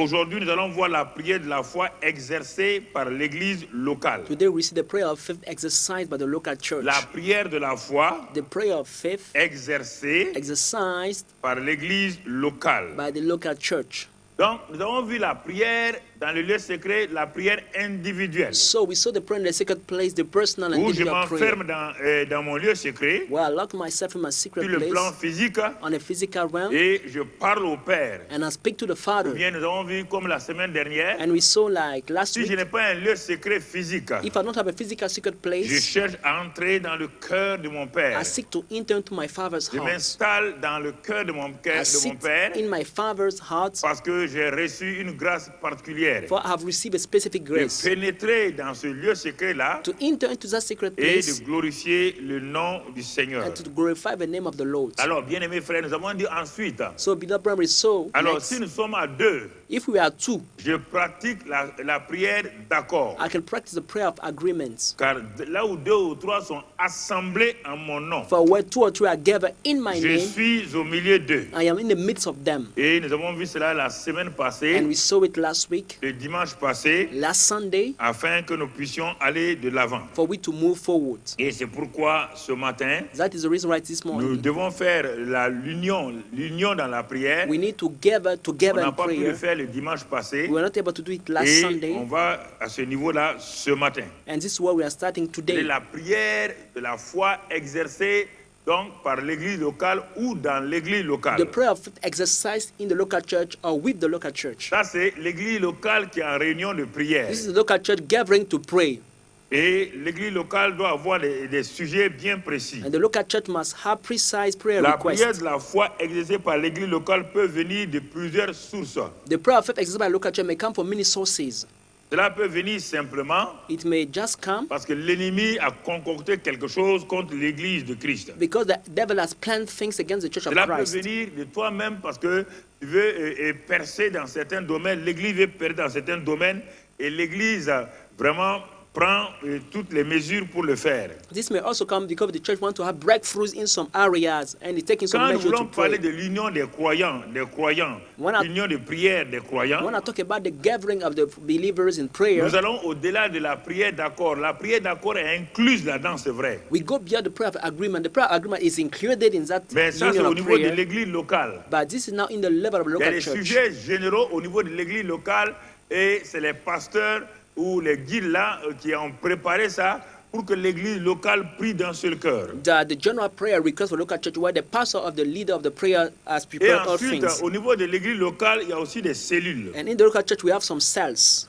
Aujourd'hui, nous allons voir la prière de la foi exercée par l'église locale. Today we see the prayer of faith exercised by the local church. La prière de la foi The prayer of faith exercée exercised par l'église locale. by the local church. Donc, nous avons vu la prière dans le lieu secret, la prière individuelle. So we saw the prayer in the secret place, the personal and Où je individual prayer. m'enferme dans mon lieu secret, Where I lock myself in my secret sur le plan place physique, on a physical realm et je parle au Père. and I speak to the Ou Father. bien nous avons vu comme la semaine dernière, And we saw like last si je week, n'ai pas un lieu secret physique, if I don't have a physical secret je place, cherche à entrer dans le cœur de mon Père. I seek to enter into my Father's Je heart. m'installe dans le cœur de mon I sit Père in my Father's heart, parce que j'ai reçu une grâce particulière for I have received a specific de grace pénétrer dans ce lieu secret-là to enter into that secret et place de glorifier le nom du Seigneur. and to glorify the name of the Lord. Alors, bien-aimés frères, nous avons dit ensuite, So, beloved brothers, so alors next, si nous sommes à deux, if we are two, je pratique la prière d'accord. I can practice the prayer of agreement. Car là où deux ou trois sont assemblés en mon nom, For where two or three are gathered in my je name, suis au milieu d'eux. I am in the midst of them. Et nous avons vu cela la semaine And passée, we saw it last week, le dimanche passé, last Sunday, afin que nous puissions aller de l'avant. for we to move forward. Et c'est pourquoi ce matin, That is the reason why this nous morning devons faire l'union dans la prière. we need to gather On together n'a in pas pu le prayer. faire le dimanche passé. We were not able to do it last Et Sunday, on va à ce niveau-là ce matin. and this is what we are starting C'est today. la prière de la foi exercée donc par l'église locale ou dans l'église The locale. prayer of faith exercised in the local church or with the local church. Ça, c'est l'église locale qui est en réunion de prière. This is the local church gathering to pray. Et l'église locale doit avoir des sujets bien précis. And the local church must have precise prayer La prière requests. de la foi exercée par l'église locale peut venir de plusieurs sources. The prayer of faith exercised by the local church may come from many sources. Cela peut venir simplement It may just come parce que l'ennemi a concocté quelque chose contre l'église de Christ. because the devil has planned things against the church of Cela peut Christ. venir de toi-même parce que tu veux percer dans certains domaines, l'église veut percer dans certains domaines et l'église vraiment prend toutes les mesures pour le faire. This may also come because the church wants to have breakthroughs in some areas and is taking some Quand nous measures to voulons parler pray. de l'union des croyants, When l'union de prière des croyants, When I talk about the gathering of the believers in prayer, nous allons au-delà de la prière d'accord. La prière d'accord est incluse là-dedans, c'est vrai. we go beyond the prayer of agreement. The prayer of agreement is included in that Mais ça, c'est union au of niveau de prayer. l'église locale. But this is now in the level of Il y a local des church. sujets généraux au niveau de l'église locale et c'est les pasteurs ou les guides là qui ont préparé ça pour que l'église locale prie d'un seul cœur. The general prayer request for local church where the pastor of the leader of the prayer has Et prepared all ensuite, things. au niveau de l'église locale, il y a aussi des cellules. And in the local church we have some cells.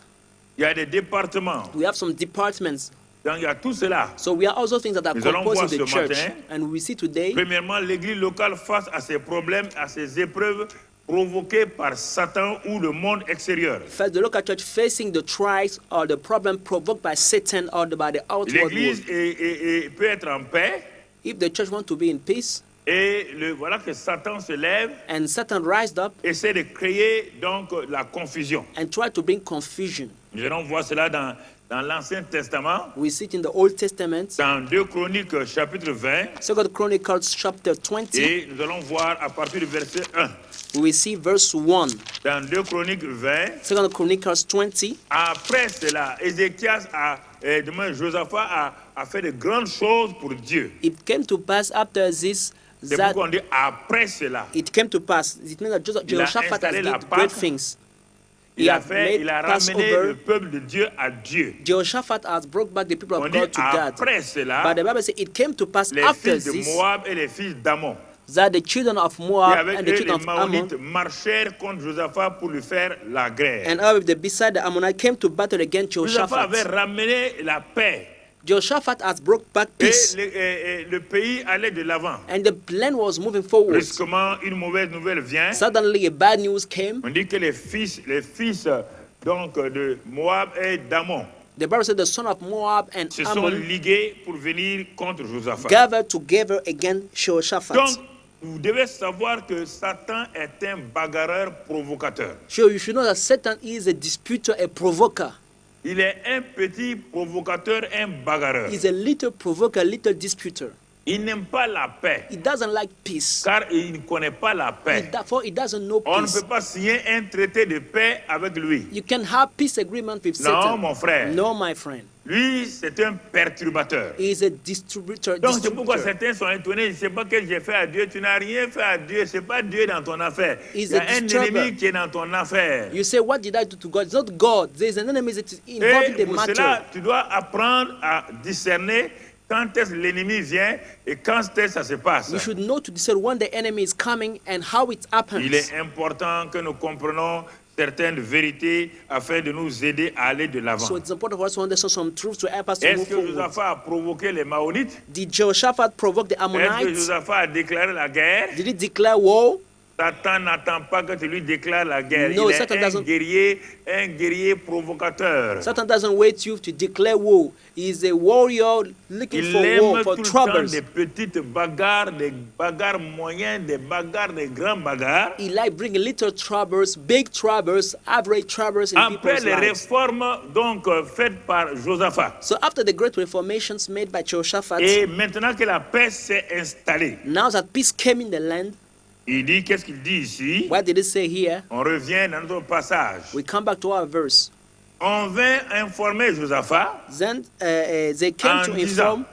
Il y a des départements. We have some departments. Donc il y a tout cela. So we have also things that are Nous allons composing voir the ce church. matin. And we see today, Premièrement, l'église locale face à ses problèmes, à ses épreuves provoquées par Satan ou le monde extérieur. first, the local church facing the trials or the problem provoked by Satan or by the outward L'église world. peut être en paix If the church wants to be in peace et voilà que Satan se lève, and Satan rised up essaie de créer donc la confusion. and tried to bring confusion, Nous allons voir cela dans l'Ancien Testament, we see it in the Old Testament, dans 2 Chroniques chapitre 20, 2 Chronicles chapter 20, et nous allons voir à partir du verset 1. we will see verse 1. Dans 2 Chroniques 20, 2 Chronicles 20, après cela, Josaphat a fait de grandes choses pour Dieu. it came to pass after this C'est that pourquoi on dit après cela. it came to pass. It means that Il a Jehoshaphat has installé la did great Pâque. things. Il a has made ramené Passover. le peuple de Dieu à Dieu. Jehoshaphat has brought back the people On of dit God to God. après But cela, the Bible says it came to pass les after fils de this Moab et les fils d'Ammon. that the children of Et Moab avec and the eux, children les of Ammon Maonites marchèrent contre Josaphat pour lui faire la guerre. and beside the Ammonite came to battle against Josaphat avait Jehoshaphat. ramené la paix. Jehoshaphat has brought back Et peace le pays allait de l'avant. and the land was moving forward. Brusquement, une mauvaise nouvelle vient. Suddenly a bad news came. On dit que les fils donc, de Moab et d'Ammon The Bible said the son of Moab and se sont Ammon ligués pour venir contre Josaphat. gathered together against Jehoshaphat. Donc, vous devez savoir que Satan est un bagarreur provocateur. So you should know that Satan is a disputer, a provoker. Il est un petit provocateur, un bagarreur. He's a little provoker, little disputer. Il n'aime pas la paix, He doesn't like peace. car il ne connaît pas la paix. Therefore, he doesn't know On ne peace. peut pas signer un traité de paix avec lui. You can have peace agreement with Non, Satan. mon frère. No, my friend. Lui, c'est un perturbateur. He is a distributor. Donc c'est pourquoi distributor. certains sont étonnés. Je ne sais pas ce que j'ai fait à Dieu. Tu n'as rien fait à Dieu. Ce n'est pas Dieu dans ton affaire. He's Il y a a un disturber. ennemi qui est dans ton affaire. You say, what did I do to God? It's not God. There is an enemy that is involved in Et the pour matter. cela, tu dois apprendre à discerner quand est-ce que l'ennemi vient et quand est-ce que ça se passe. You should know to discern when the enemy is coming and how it happens. Il est important que nous comprenions certaines vérités afin de nous aider à aller de l'avant. So it's important for us to understand some truths to help us to Est-ce move que forward. Josaphat a provoqué les Maonites? Did Jehoshaphat provoke the Est-ce que Ammonites? Josaphat a déclaré la guerre? Did he declare war? Satan n'attend pas que tu lui déclares la guerre. No, Il est Satan doesn't. un guerrier provocateur. Satan doesn't wait you to declare war. He is a warrior looking Il for war, aime for tout le temps troubles. des petites bagarres, des bagarres moyennes, des bagarres, des grands bagarres. He like bringing little troubles, big troubles, average troubles in Après people's les lives. réformes donc faites par Josaphat. So after the great reformations made by Jehoshaphat, Et maintenant que la paix s'est installée, now that peace came in the land, il dit, qu'est-ce qu'il dit ici? what did it say here? On revient dans notre passage. We come back to our verse. On vint informer Josaphat Then they came en to disant, inform,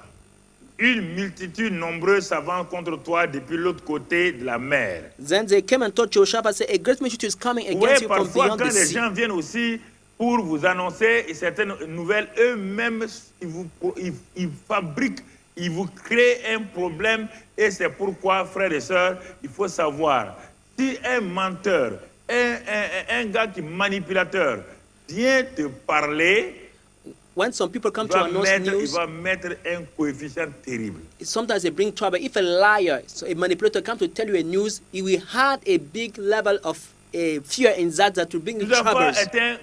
une multitude nombreuse s'avance contre toi depuis l'autre côté de la mer. then they came and told Jehoshaphat, say, a great multitude is coming Oui, against you from parfois, beyond quand the les sea. gens viennent aussi pour vous annoncer certaines nouvelles, eux-mêmes, ils fabriquent, ils vous créent un problème. Et c'est pourquoi, frères et sœurs, il faut savoir, si un menteur, un gars qui est manipulateur, vient te parler, When some people come il to va, announce mettre, il news, va mettre un coefficient terrible. sometimes they bring trouble. If a liar, so a manipulator come to tell you a news, he will have a big level of fear in that will bring you Josaphat troubles. est un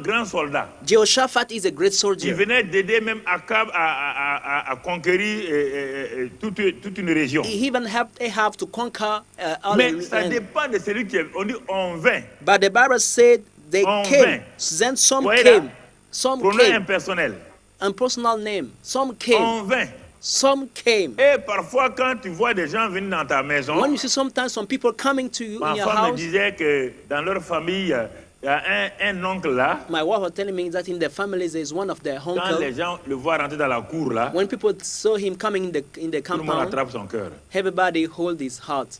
grand soldat. Jehoshaphat is a great Il soldier. venait d'aider même Akab à conquérir toute une région. He even helped Ahab to conquer all Mais the ça land. dépend de celui qui est. On dit on vint. But the Bible said they On came. vint. Then some Voyez came. là, Some pronom came. impersonnel. And personal name. Some came. On vint. Some came. Et parfois, quand tu vois des gens venir dans ta maison, When you see sometimes some people coming to you ma in your femme me house, disait que dans leur famille, il y a un oncle là. my wife was telling me that in their families there is one of their Quand uncle. les gens le voient rentrer dans la cour là, When people saw him coming in the tout le monde compound, attrape son cœur. everybody hold his heart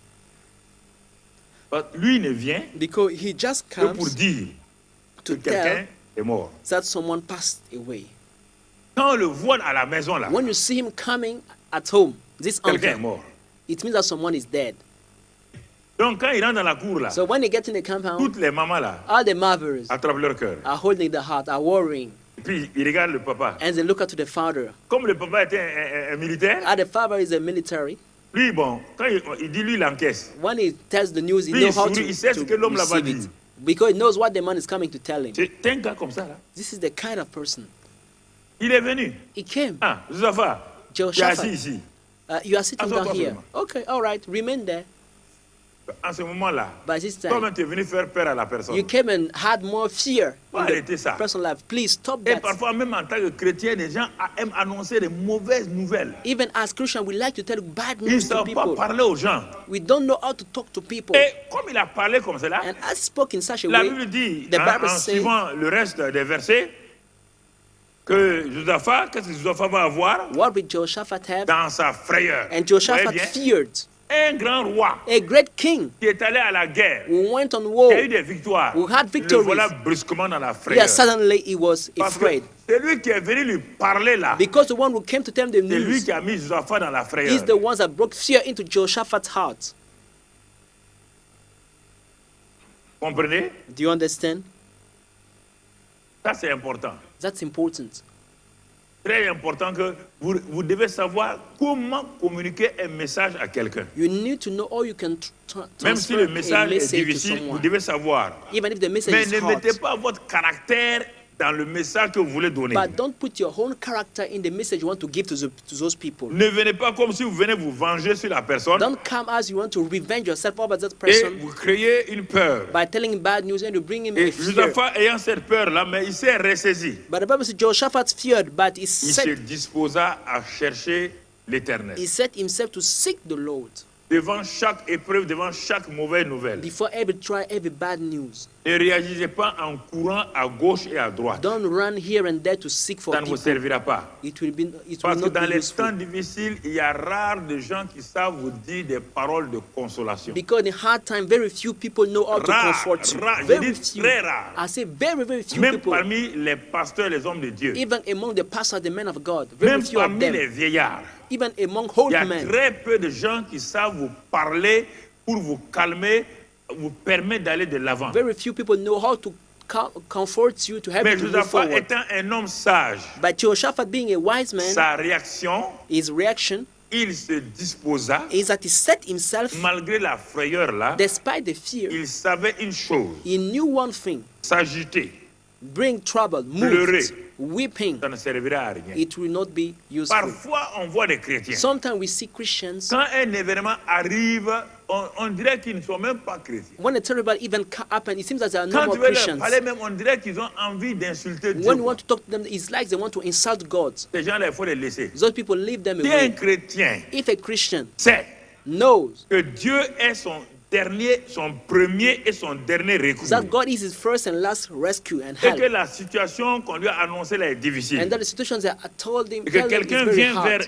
Parce que lui ne vient because he just que pour comes dire que to tell quelqu'un est mort. that someone passed away. Quand on le voit à la maison là, When you see him coming at home, this quelqu'un est uncle, mort. it means that someone is dead. Donc quand il rentre dans la cour là, So when they get in the compound, toutes les mamans là all the mothers attrapent leur cœur. are holding the heart, are worrying, Et puis ils regardent le papa. and they look up to the father. Comme le papa était un militaire, The father is a military. lui bon, quand il dit lui il encaisse. When he tells the news, he Lui, knows how il to, sourit, il sait ce que l'homme là va receive it. dire. Because he knows what the man is coming to tell him. C'est un gars comme ça là. This is the kind of person. Il est venu. He came. Ah, Josaphat, tu es assis Jehoshaphat, ici. you are sitting Assois-toi down here. seulement. Okay, all right, remain there. En ce moment-là, By this time, toi-même tu es venu faire peur à la personne. you came and had more fear Faut in arrêter the ça. person's life. Please stop Et that. parfois même en tant que chrétien, les gens aiment annoncer des mauvaises nouvelles. Even as Christians, we like to tell bad Ils ne news to savent pas people. parler aux gens. We don't know how to talk to people. Et comme il a parlé comme cela, And as he spoke in such a la way, Bible dit, the en Bible says- suivant le reste des versets, que Josaphat, qu'est-ce que Josaphat va avoir what did Jehoshaphat have? dans sa frayeur? And Jehoshaphat Voyez bien, feared un grand roi a great king qui est allé à la guerre, who went on qui war. a eu des victoires, Who had le victories. voilà brusquement dans la frayeur. Yeah, suddenly he was Parce que afraid. c'est lui qui est venu lui parler là. Because the one who came to tell him the C'est lui news qui a mis Josaphat dans la frayeur. is the ones that brought fear into Jehoshaphat's heart. Comprenez? Do you understand? Ça c'est important. That's important. Très important que vous devez savoir comment communiquer un message à quelqu'un. You need to know how you can Même si transfer le a message est message to difficile, vous someone. devez savoir. Even if the message Mais is ne hard. mettez pas votre caractère dans le message que vous voulez donner. But don't put your own character in the message you want to give to those people. Ne venez pas comme si vous venez vous venger sur la personne Don't come as you want to revenge yourself over that et person vous créez une peur. by telling him bad news and to bring him Et a fear. Josaphat ayant cette peur-là, mais il s'est ressaisi. But the Bible says Jehoshaphat feared, but he Il se said disposa à chercher l'Éternel. He set himself to seek the Lord Devant chaque épreuve, devant chaque mauvaise nouvelle. before every trial, every bad news. Ne réagissez pas en courant à gauche et à droite. Don't run here and there to seek for Ça ne vous people. servira pas. It will Parce que not dans be les useful. temps difficiles, il y a rare de gens qui savent vous dire des paroles de consolation. Because in hard time, very few people know how to Rare, comfort you. rare. Je Very dis few. très rare. I say very few Même people. parmi les pasteurs, les hommes de Dieu. Even among the pastors, the men of God, very Même few of parmi them. les vieillards. Even among Il old y a men, très peu de gens qui savent vous parler pour vous calmer, vous permettre d'aller de l'avant. very few people know how to comfort you, to help Mais you to move Josaphat forward. étant un homme sage, But Jehoshaphat, being a wise man, sa réaction, his reaction il se disposa, is that he set himself, malgré la frayeur là, despite the fear, il savait une chose, he knew one thing: s'agiter, bring trouble, Pleurer. move, weeping. ça ne servira à rien. It will not be useful. Parfois, on voit des chrétiens. Sometimes we see Christians, Quand un événement arrive, on dirait qu'ils ne sont même pas chrétiens. when a terrible event happens, it seems that they are no Quand more tu veux leur Christians. parler, même, on dirait qu'ils ont envie d'insulter Dieu. When you want to talk to them, it's like they want to insult God. Ces gens-là, il faut les laisser. Those people leave them Si un away. chrétien If a Christian sait knows que Dieu est son dernier, son premier et son dernier recours, that God is his first and last rescue and et que help, la situation qu'on lui a annoncée là est difficile, and that the situations that I told him, et que tell him quelqu'un is very vient hard, vers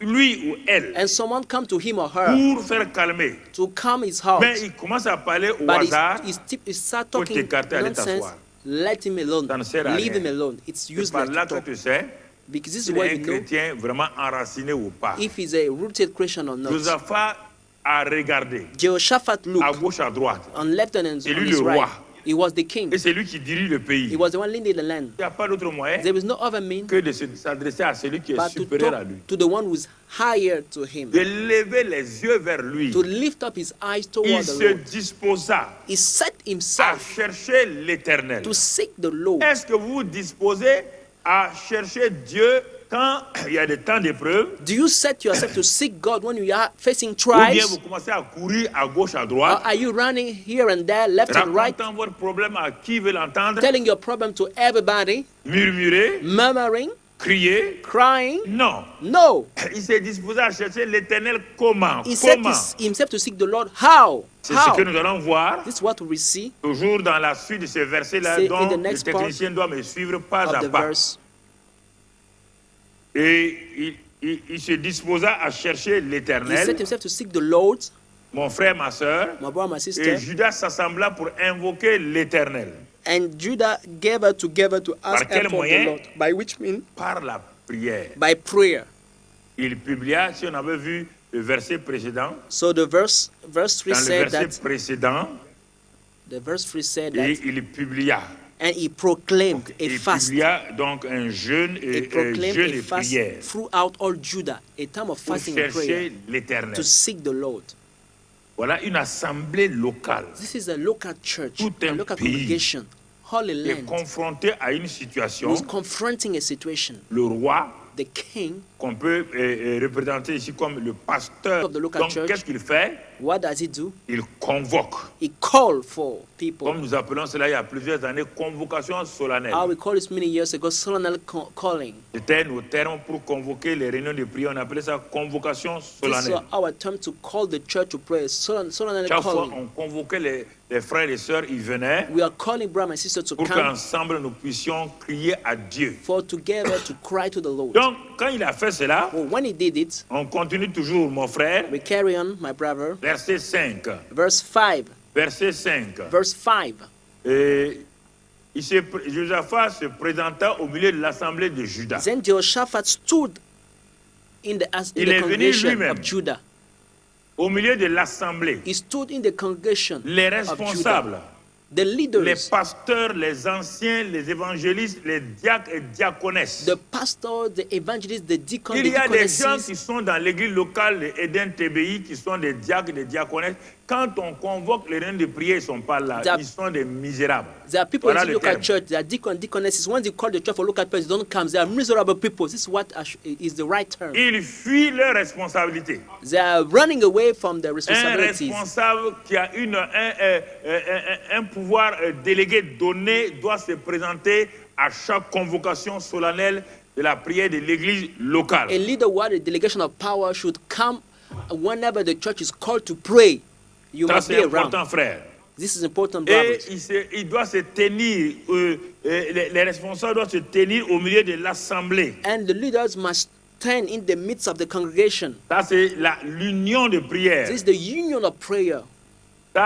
lui ou elle and someone come to him or her pour faire calmer, to calm his heart, mais il commence à parler au but hasard, he start faut talking t'écarter, aller nonsense, t'asseoir. let him alone, Ça ne sert à leave rien. him alone. It's c'est useless par là to que talk, tu sais because this is s'il why est un you know chrétien vraiment enraciné ou pas. if he's a rooted Christian or not. Josaphat a regardé Jehoshaphat à looked gauche, à droite, on left and C'est on lui his le right. roi. He was the king. et c'est lui qui dirige le pays. He was the one leading the land. Il n'y a pas d'autre moyen There was no other mean que de s'adresser à celui qui est but to supérieur à lui. talk to the one who's higher to him, De lever les yeux vers lui. to lift up his eyes Il toward the se Lord. disposa He set à himself chercher l'Éternel. to seek the Lord. Est-ce que vous vous disposez à chercher Dieu quand il y a des temps d'épreuve, Do you set yourself to seek God when you are facing ou bien vous trials? commencez à courir à gauche, à Or droite, are you running here and there, left and right, racontant votre problème à qui veut l'entendre, telling your problem to everybody, murmurer, murmuring, crier? crying? Non. No. Il s'est disposé à chercher l'Éternel comment? He set Comment? himself to seek the Lord. How? C'est ce que How? nous allons voir This is what we see toujours dans la suite de ce verset-là, Say in dont the le next part technicien doit me suivre pas of à the pas. verse. Et il se disposa à chercher He set l'Éternel, himself to seek the Lord, mon frère, ma soeur, my brother, my et sister. Judas s'assembla pour invoquer l'Éternel And Judah gathered together to ask Par quel help of the moyen? Lord. By which means? par la prière. By prayer. Il publia, si on avait vu le verset précédent, So the verse 3 dans le said verset that, précédent, the verse 3 said et that, il publia. and he proclaimed a Il fast. publia donc un jeûne He et, proclaimed jeûne a et fast prière throughout all Judah, a time of pour fasting and prayer chercher l'Éternel. to seek the Lord. Voilà une assemblée locale This is a local church, Tout a un local pays congregation, Holy qui est Land, confronté à une situation. who's confronting a situation. Le roi, The king, qu'on peut représenter ici comme le pasteur. Of the local Donc, church. qu'est-ce qu'il fait? what does he do? Il convoque. He called for people. Comme nous appelons cela il y a plusieurs années, convocation solennelle. How we call this many years ago, solemn calling. C'était nos termes pour convoquer les réunions de prière. On appelait ça convocation This is solennelle. our term to call the church to pray. Solemn Chaque fois, calling. on convoquait les frères et sœurs, ils venaient We are calling brother and sister to pour come qu'ensemble nous puissions crier à Dieu. for together to cry to the Lord. Donc, quand il a fait cela, Well, when he did it, on continue toujours, mon frère. we carry on, my brother. Verset 5. Verse 5. Verset 5. Verse 5. Et Josaphat se présenta au milieu de l'assemblée de Juda. Then Jehoshaphat stood in the Il est venu congregation lui-même. of Judah. Au milieu de l'assemblée, He stood in the congregation les of Judah. responsables, The les leaders, pasteurs, les anciens, les évangélistes, les diacres et diaconesses. the pastors, the evangelists, the deacons, the Il y a des gens deaconesses. qui sont dans l'église locale de Eden TBI, qui sont des diacres et des diaconesses. Quand on convoque les réunions de prière, ils ne sont pas là. That- Ils sont des misérables. There are people Voilà in the le local terme. church, there are deacons and deaconesses. When they call the church for local church, they don't come. They are miserable people. This is what is the right term. Ils fuient leurs responsabilités. They are running away from their Un responsibilities. responsable qui a un pouvoir délégué donné doit se présenter à chaque convocation solennelle de la prière de l'église locale. A leader who had a delegation of power should come whenever the church is called to pray. You Ça, must be c'est around. important, frère. This is important, Et brothers. il doit se tenir, les responsables doivent se tenir au milieu de l'assemblée. And the leaders must stand in the midst of the congregation. Ça, c'est l'union de prière. This is the union of prayer.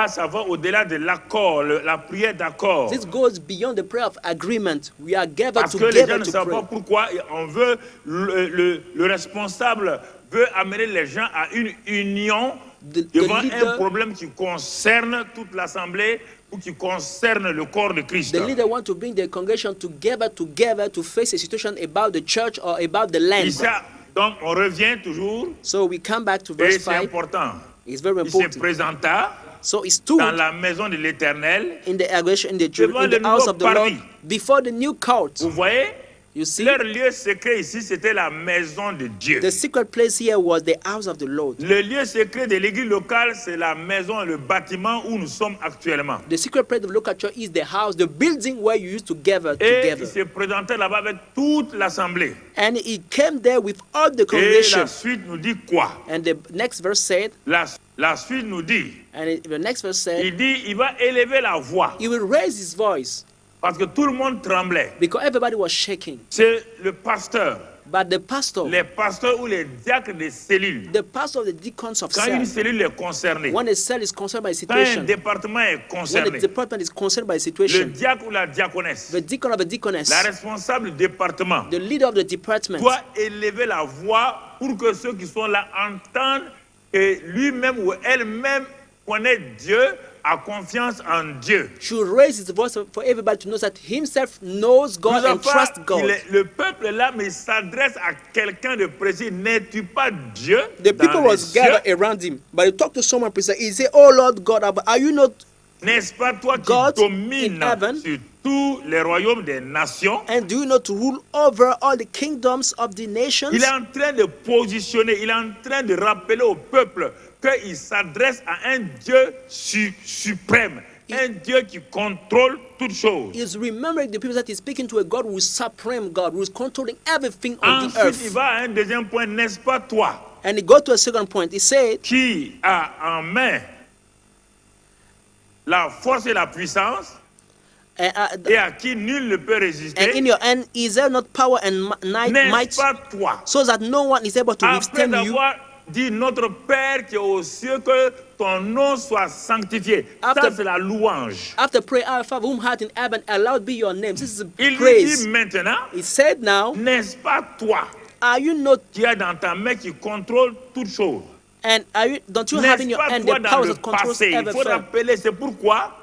Ça va au-delà de l'accord, la prière d'accord. This goes beyond the prayer of agreement. We are gathered Parce que les gens together ne to savent pas pray. pourquoi on veut, le responsable veut amener les gens à une union devant un leader, problème qui concerne toute l'assemblée ou qui concerne le corps de Christ. the leader wants to bring the congregation together to face a situation about the church or about the Et land. ça, donc on revient toujours, So we come back to et verse c'est 5. important. It's very Il se important. présenta So he dans stood la maison de l'Éternel. in the congregation in Devant the le house nouveau of the Lord parvis. before the new court. Vous voyez, You see, leur lieu secret ici, c'était la maison de Dieu. the secret place here was the house of the Lord. Le lieu secret de l'église locale, c'est la maison, le bâtiment où nous sommes actuellement. The secret place of local church is the house, the building where you used to gather Et il together. se présentait là-bas avec toute l'assemblée. And he came there with all the Et congregation. la suite nous dit quoi? And the next verse said, La suite nous dit, the next verse said, il dit, il va élever la voix. he will raise his voice Parce que tout le monde tremblait. because everybody was shaking. C'est le pasteur, But the pastor, les pasteurs ou les diacres des cellules. the pastor of the deacons of Quand une cell, cellule est concernée, when a cell is concerned by a quand un situation, département est when the concerné, department is concerned by a le situation, diacre ou la diaconesse, the deacon of the deaconess, la responsable du département, the leader of the department, doit élever la voix pour que ceux qui sont là entendent que lui-même ou elle-même connaît Dieu, a confiance en Dieu. should raise his voice for everybody to know that himself knows God and trusts God. Le peuple est là, mais il s'adresse à quelqu'un de précis. N'es-tu pas Dieu? The dans people les was cieux? gathered around him, but he talked to someone precisely. He said, "Oh Lord God, are you not N'est-ce pas toi qui God domines in heaven? sur tous les royaumes des nations? and do you not rule over all the kingdoms of the nations?" Il est en train de positionner, il est en train de rappeler au peuple qu'il s'adresse à un Dieu suprême, un Dieu qui contrôle toutes choses. He's remembering the people that he's speaking to a God who is supreme God, who is controlling everything on the Ensuite, il earth. va à un deuxième point, n'est-ce pas toi And he got to a second point. He said, qui a en main la force et la puissance et à qui nul ne peut and résister? in your hand is there not power and might, N'est-ce pas toi? so that no one is able to Après withstand you? d'avoir dit notre Père qui est aux cieux, que ton nom soit sanctifié. Ça, After- c'est la louange. After pray, Our Father, whom art in heaven, allowed be your name. This is Il lui praise. dit maintenant, He said now, n'est-ce pas toi are you not, qui as dans ta main qui contrôle toutes choses? and don't you have in N'est-ce your pas hand toi the dans power le that controls passé? Il faut everything? rappeler, c'est pourquoi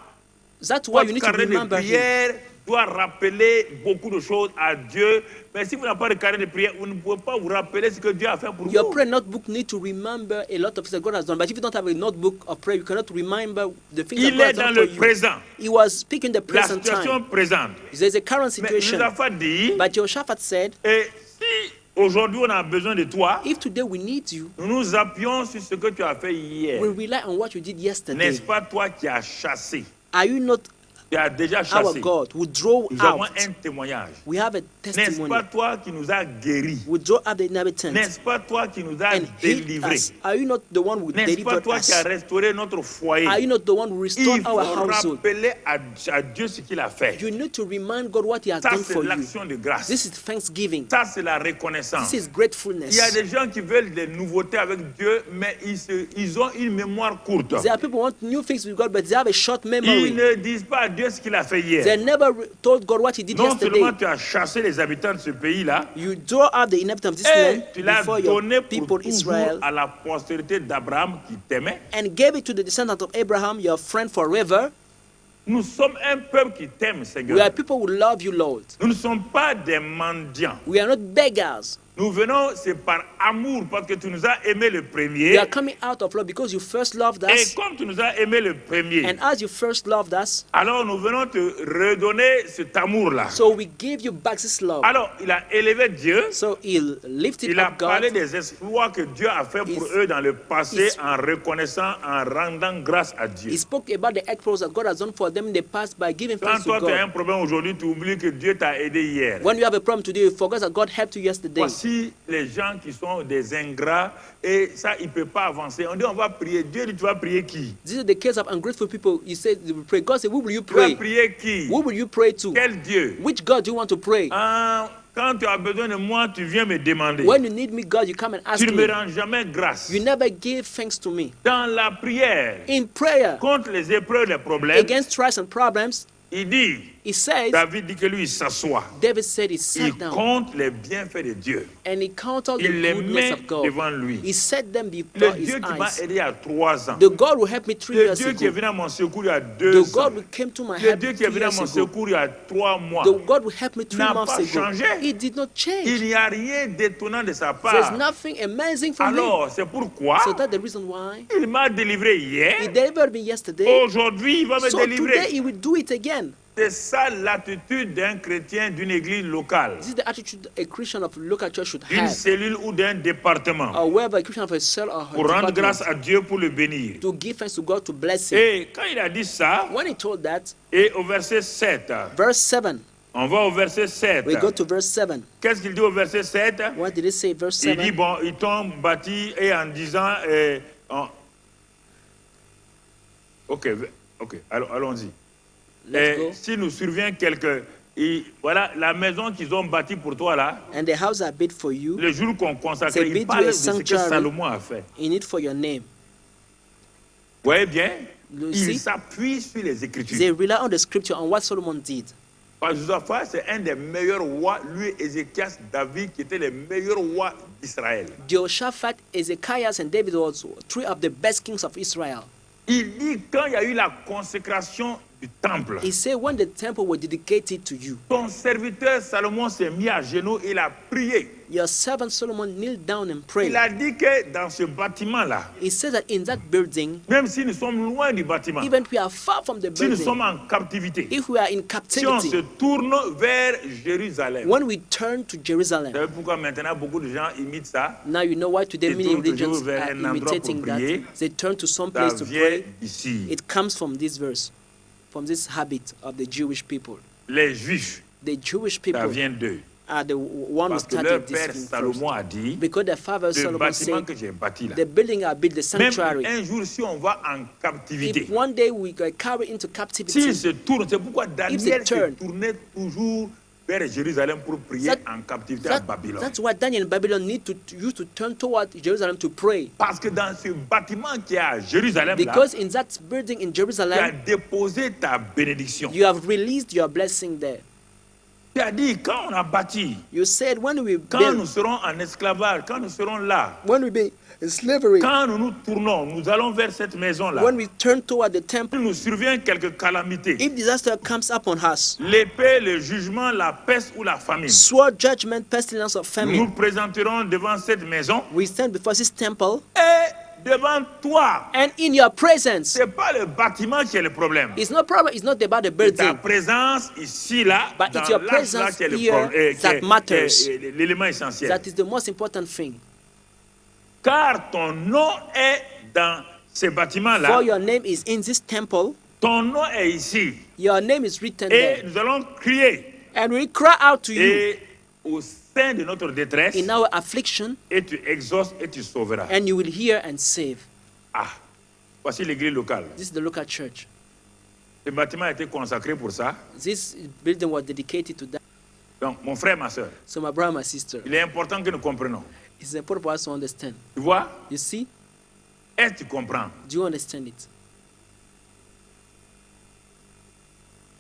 That's why you votre need to carnet de remember him. prière doit rappeler beaucoup de choses à Dieu. Mais si vous n'avez pas de carnet de prière, vous ne pouvez pas vous rappeler ce que Dieu a fait pour Your vous. prayer notebook need to remember a lot of things that God has done. But if you don't have a notebook of prayer, you cannot remember the things that Il God est has dans done for le you. présent. He was speaking the La present situation time. présente. There's a current Mais situation. Josaphat dit, But Jehoshaphat said, et si aujourd'hui on a besoin de toi, if today we need you, nous nous appuyons sur ce que tu as fait hier. we rely on what you did yesterday. N'est-ce pas toi qui as chassé? Are you not Tu as déjà our chassé. God who drove Nous avons out? un témoignage. We have a N'est-ce testimony. pas toi qui nous as guéris? We drove out the inhabitants N'est-ce pas toi qui nous as and healed délivrés? us. Are you not the one who N'est-ce pas delivered toi qui as us? restauré notre foyer? Are you not the one who restored Il faut our household? rappeler à Dieu ce qu'il a fait. You need to remind God what He has Ça, done c'est for you. l'action de grâce. This is thanksgiving. Ça, c'est la reconnaissance. This is Il gratefulness. y a des gens qui veulent des nouveautés avec Dieu, mais ils ont une mémoire courte. There are people who want new things with God, but they have a short Ils memory. ne disent pas à Dieu ce qu'il a fait They hier. never told God what He did Non yesterday. seulement tu as chassé les habitants de ce pays-là, You draw out the inhabitants of this et land tu l'as before your donné pour people toujours Israel à la postérité d'Abraham qui t'aimait. and gave it to the descendant of Abraham, your friend forever. Nous sommes un peuple qui t'aime, We Seigneur. are people who love you, Lord. Nous ne sommes pas des mendiants. We are not beggars. Nous venons, c'est par amour, parce que tu nous as aimé le We premier. are coming out of love because you first loved Et us. comme tu nous as aimé le premier, And as you first loved us, alors nous venons te redonner cet amour-là. so we give you back this love. Alors, il a élevé Dieu. So he lifted Il a up parlé God. des exploits que Dieu a fait pour He's- eux dans le passé he's- en reconnaissant, en rendant grâce à Dieu. He spoke about the exploits that God has done for them in the past by giving Quand thanks to toi tu as un God. problème aujourd'hui, tu oublies que Dieu t'a aidé hier. When you have a problem today, you forget that God helped you yesterday. Voici les gens qui sont des ingrats et ça, il ne peut pas avancer. On dit on va prier. Dieu dit tu vas prier qui? This is the case of ungrateful people. You say, you pray. God said, who will you Tu vas pray? prier qui? Who will you pray to? Quel Dieu? Which God do you want to pray? Ah, quand tu as besoin de moi, tu viens me demander. When you need me, God, you come and ask Tu ne me me. rends jamais grâce. You never give thanks to me. Dans la prière, In prayer, contre les épreuves, les problèmes, against trials and problems, il dit, he says, David dit que lui, il s'assoit. David said he Il sat down compte les bienfaits de Dieu. and he counted the Il les goodness met of God. devant lui. He set them Le before his Dieu qui m'a eyes. aidé à 3 ans. The God who helped me 3 Le years Dieu qui est ago. venu à mon secours il y a The 2 ans. God who came to my Le help Dieu 2 qui est venu à years mon ago. secours il y a 3 mois. The God who helped me 3 n'a months pas ago. changé. He did not change. Il n'y a rien d'étonnant de sa There's part. nothing amazing from him. Alors, c'est pourquoi So that's the reason why il m'a délivré he hier. delivered me yesterday. Aujourd'hui, il va me So today délivrer. he will do it again. C'est ça l'attitude d'un chrétien d'une église locale, This is the attitude a Christian of local church should d'une have. cellule ou d'un département. Or wherever a Christian of a cell or a Pour rendre grâce department, à Dieu pour le bénir. to give thanks to God to bless him. Et quand il a dit ça, When he told that, et au verset 7, verse 7, on va au verset 7. we go to verse 7. Qu'est-ce qu'il dit au verset 7? What did he say, verse Il dit, 7? bon, il tombe bâti et en disant, ok, allons-y. Let's go. Si nous survient quelque, voilà, la maison qu'ils ont bâtie pour toi là, And the house I built for you, le jour qu'on consacre, C'est il built parle to a de ce que sanctuary. Salomon a fait. in it for your name. Vous voyez bien? You Il see? s'appuie sur les Écritures. They rely on the scripture, on what Solomon did. Parce que Josaphat, c'est un des meilleurs rois, lui, Ézéchias, David, qui étaient les meilleurs rois d'Israël. Jehoshaphat, Ezekias, and David was 3 of the best kings of Israel. Il dit, quand il y a eu la consécration du temple, He said, when the temple was dedicated to you, ton serviteur Salomon s'est mis à genoux, il a prié. your servant Solomon kneeled down and prayed. Il a dit que dans ce bâtiment-là, He said that in that building, même si nous sommes loin du bâtiment, even if we are far from the si nous building, sommes en captivité, if we are in si on se captivity, tourne vers Jérusalem, when we turn to vous Jerusalem, savez pourquoi maintenant beaucoup de gens imitent ça? now you know why today Ils many tournent toujours religions vers are un endroit imitating pour prier. that. They turn to some Ça place to vient pray. d'ici. It comes from this verse, from this habit of the Jewish people. Les Juifs, The Jewish ça people vient d'eux. are the one who Parce que leur started this père thing first. Salomon a dit, Because their father le Solomon bâtiment said, que j'ai bâti là, the building I built, the même sanctuary, un jour si on va en captivité, if one day we get carried into s'il captivity, se tourne, c'est pourquoi Daniel se turn. tournait toujours vers Jérusalem pour prier That- en captivité à that, Babylone. that's why Daniel in Babylon need to use to turn toward Jerusalem to pray. Parce que dans ce bâtiment qui est à Jérusalem, là, Because in that building in tu as Jerusalem, déposé ta bénédiction. you have released your blessing there. Tu as dit, quand on a bâti, You said when we quand nous build, serons en esclavage, quand nous serons là, when we be in slavery, quand nous nous tournons, nous allons vers cette maison-là, when we turn toward the temple, il nous survient quelques calamités. if disaster comes upon us, L'épée, le jugement, la peste ou la famine. sword, judgment, pestilence, or Nous famine, nous présenterons devant cette maison we stand before this temple, et devant toi. and in your presence, Ce n'est pas le bâtiment qui est le problème. it's not problem, it's not about the Ta building, présence ici, là, But dans it's your l'axe là presence qui est le here problème, that matters. l'élément essentiel. that is the most important thing. Car ton nom est dans ce bâtiment-là. For your name is in this temple, Ton nom est ici. your name is written Et there, nous allons crier. and we cry out to you Et au sein de notre détresse, in our affliction, et tu exauces et tu sauveras. and you will hear and save. Ah, voici l'église locale. This is the local church. Le bâtiment a été consacré pour ça. This building was dedicated to that. Donc, mon frère, ma soeur, So my brother, my sister, il est important que nous comprenions. it's important for us to understand. Tu vois? You see? Est-ce que tu comprends? Do you understand it?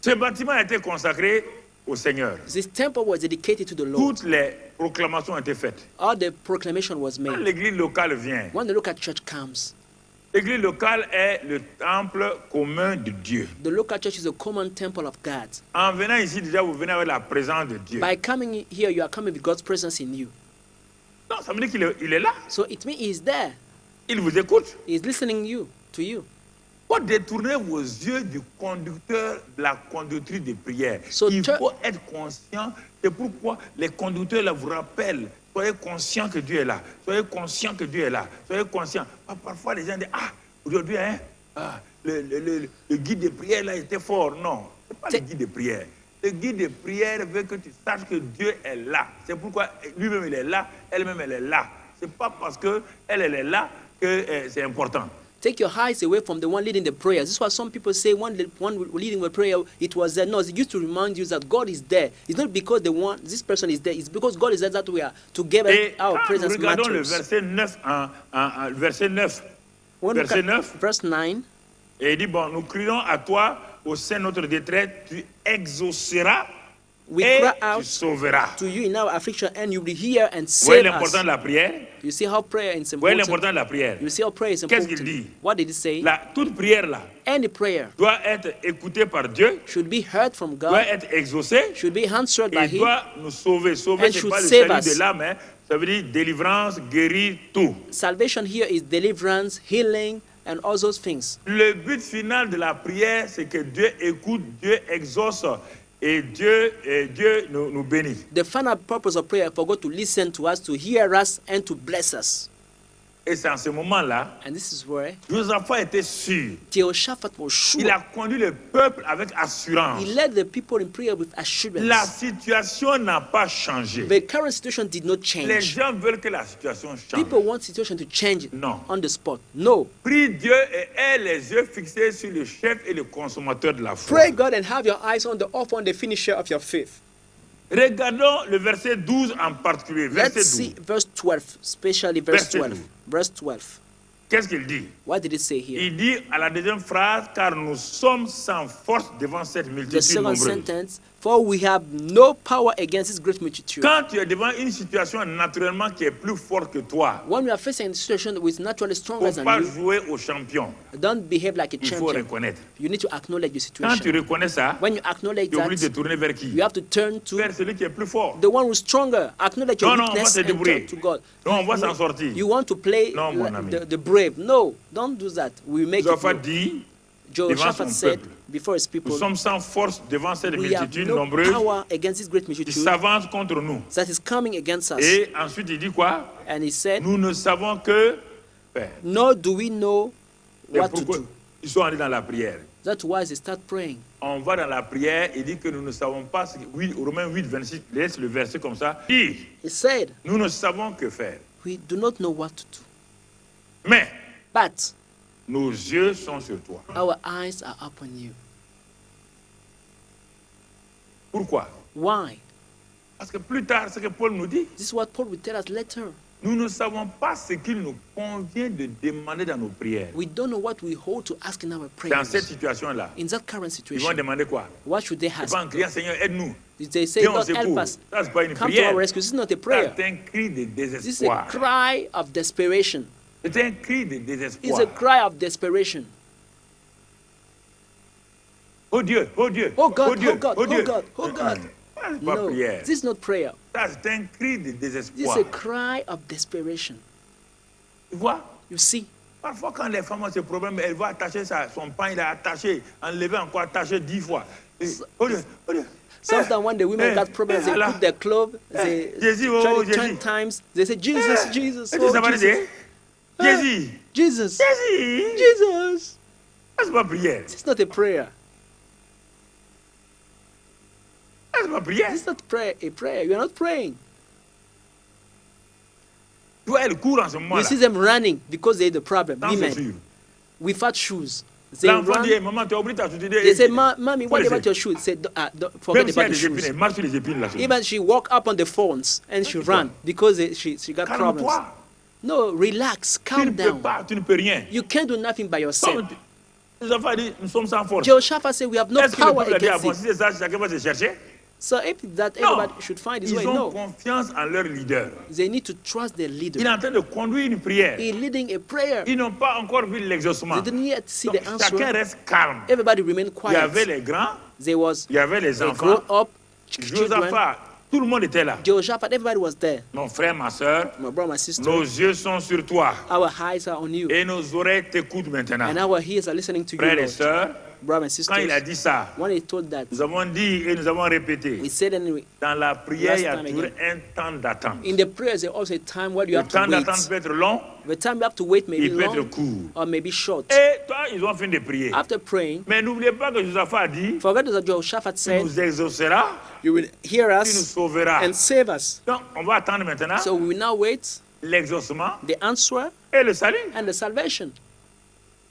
Ce bâtiment a été consacré au Seigneur. This temple was dedicated to the Lord. Toutes les proclamations ont été faites. All the proclamation was Quand made. l'église locale vient, When the local church comes, l'église locale est le temple commun de Dieu. the local church is a common temple of God. En venant ici, déjà, vous venez avec la présence de Dieu. By coming here, you are coming with God's presence in you. Non, ça veut dire qu'il est là. So it means he's there. Il vous écoute. He's listening to you. Faut détourner vos yeux du conducteur, de la conductrice de prière. So Il faut être conscient. C'est pourquoi les conducteurs là vous rappellent. Soyez conscient que Dieu est là. Soyez conscient que Dieu est là. Soyez conscient. Parfois les gens disent aujourd'hui le guide de prière là était fort. Non, c'est pas le guide de prière. Le guide de prière veut que tu saches que Dieu est là. C'est pourquoi lui-même il est là, elle-même elle est là. C'est pas parce que elle est là que c'est important. Take your eyes away from the one leading the prayer. This is what some people say. One leading the prayer, it was there. No, it used to remind you that God is there. It's not because this person is there. It's because God is there that we are together. Et our quand presence nous regardons matters. le verset 9, verset 9, When we verset look at 9, verse 9, et il dit, bon, nous crions à toi au sein de notre détresse, tu exauceras we et cry tu out sauveras. to you in our affliction, and you will hear and Vous voyez save l'importance us. de la prière? You see how prayer is Vous voyez important. l'importance de la prière? You see how prayer is Qu'est-ce important. qu'il dit? What did he say? Toute prière là Any prayer doit être écoutée par Dieu, should be heard from doit God, être exaucée should be answered by et Him, doit nous sauver. Sauver, and c'est should pas le save salut us. de l'âme, hein. Ça veut dire délivrance, guérir, tout. Salvation here is deliverance, healing, and all those things. Le but final de la prière, c'est que Dieu écoute, Dieu exauce et Dieu nous bénit. The final purpose of prayer for God to listen to us, to hear us, and to bless us. Et c'est en ce moment-là, And this is where Josaphat était sûr. Jehoshaphat was sure. Il a conduit le peuple avec assurance. He led the people in prayer with assurance. La situation n'a pas changé. The current situation did not Les change. gens veulent que la situation change. People want situation to change Non. on the spot. No. Prie Dieu et aie les yeux fixés sur le chef et le consommateur de la foi. Pray God and have your eyes on the author and the finisher of your faith. Regardons le verset 12 en particulier. Verset Let's 12. see verse 12, especially verse Verset 12. 12. Verse 12. Qu'est-ce qu'il dit? What did it say here? Il dit à la deuxième phrase, car nous sommes sans force devant cette The multitude second nombreuse. sentence, for we have no power against this great multitude. Quand tu es devant une situation naturellement qui est plus forte que toi, When we are facing a situation which is naturally il stronger ne faut than pas you, jouer au champion. don't behave like a Il faut champion. reconnaître. You need to acknowledge the Quand tu situation. reconnais ça, When you acknowledge tu es obligé de te that, tourner vers qui? you have to turn to Vers celui qui est plus fort. the one who's stronger. Acknowledge your Non, on va weakness se and turn débrouiller. to God. Non, on va s'en sortir. You want to play Non, mon ami. the brave. No, don't do that. We make Josaphat it. dit, Jehoshaphat son said peuple, before his nous people, sommes sans force devant cette we have multitude no nombreuse power against this great qui multitude s'avance contre nous. that is coming against us. Et ensuite, il dit quoi? And he said, Nous ne savons que faire. nor do we know Et what to pourquoi do. ils sont allés dans la prière? That's why they start praying. On va dans la prière et dit que nous ne savons pas ce que... Oui, Romains 8, 26, laisse le verset comme ça. Dit, He said, nous ne savons que faire. we do not know what to do. Mais But nos yeux sont sur toi. our eyes are upon you. Pourquoi? Why? Parce que plus tard, ce que Paul nous dit, This is what Paul will tell us later. nous ne savons pas ce qu'il nous convient de demander dans nos prières. We don't know what we hold to ask in our Dans cette prayers. situation-là, In that current ils vont situation, demander quoi? what should they Ils ask? vont en criant, Seigneur, aide-nous. They say, Viens au Lord, help secours. us. Ça, c'est pas une Come to prière. our rescue. This is not a Ça, prayer. c'est un cri de This is a désespoir. cry of desperation. C'est un cri de It's désespoir. a cry of desperation. Oh Dieu, oh Dieu, Oh God, oh Dieu, oh God, oh Dieu. oh God, oh God. Ça, c'est pas No, prière. this is not prayer. Ça, c'est un cri de This is désespoir. a cry of desperation. Tu vois? You see, Parfois, quand les femmes ont ce problème, elles vont attacher son pain, il est attaché, enlever encore, attaché 10 fois. Et, oh Dieu, oh Dieu. sometimes when the women got problems, they Allah. put their clothes, they Jésus, try oh to 10 Jésus. times, they say, Jesus, Jesus, Et tu sais oh, pas Jesus, dire? Jésus, Jesus, Jésus. Jesus. Ça, c'est pas prière. It's not a prayer. Ça, c'est pas prière. It's not a prayer. You are not praying. Tu vois, elle court en ce You moment-là. see them running because they're the problem. Sans se Women suivre. without shoes. They L'enfant dit, run. maman, tu as oublié ta chaussure. They say, Mommy, what Faut about laisser. your shoes? Say, don't forget Même si elle about a the des épines, shoes. elle marche sur les épines là. Even she walk up on the phones and she ran because she got problems. Calme-toi. No, relax, Tu calm ne peux down. pas, tu ne peux rien. You can't do nothing by yourself. Les enfants disent, nous sommes sans force. Jehoshaphat said, we have no Est-ce que le power peuple a dit, ah against bon, it. si c'est ça, chacun va se chercher? So if that Non. everybody should find his way, Ils ont no. confiance en leur leader. They need to trust their leader. Il est en train de conduire une prière. In leading a prayer, Ils n'ont pas encore vu l'exaucement. they didn't yet see Donc, the chacun answer. reste calme. Everybody remained Il y avait quiet. les grands, There was il y avait les a enfants. grown-up children. Josaphat, Tout le monde était là. Jehoshaphat, everybody was there. Mon frère, ma soeur, My brother, my sister, nos yeux sont sur toi. our eyes are on you. Et nos oreilles t'écoutent maintenant. And our ears are listening to you, Frères et Lord. sœurs, Brother and quand il a sisters, dit ça, when he told that, nous avons dit et nous avons répété. we said anyway, Dans la prière, il y a Last time toujours un temps d'attente. in the prayers there's also a time where you Le have to temps d'attente wait. peut être long, The time you have to wait may be il peut être long court. or maybe short. Et toi, ils ont fini de prier. After praying, Mais n'oubliez pas que Josaphat a dit, forget that Jehoshaphat tu said, nous exauceras, you will hear tu nous us sauveras. and save us. Donc, on va attendre maintenant So we will now wait l'exaucement the answer et le salut. and the salvation.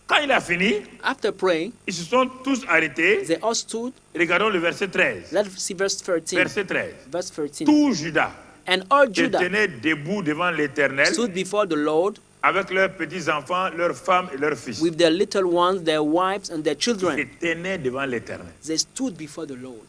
Quand il a fini, After praying, ils se sont tous arrêtés. they all stood. Regardons le verset 13. Let's see verse 13. Verset 13. Verse 13. Tout Judas And all qui Judah tenait debout devant l'Éternel stood before the Lord avec leurs petits-enfants, leurs femmes et leurs fils. with their little ones, their wives, and their Qui children. tenaient devant l'Éternel. They stood before the Lord.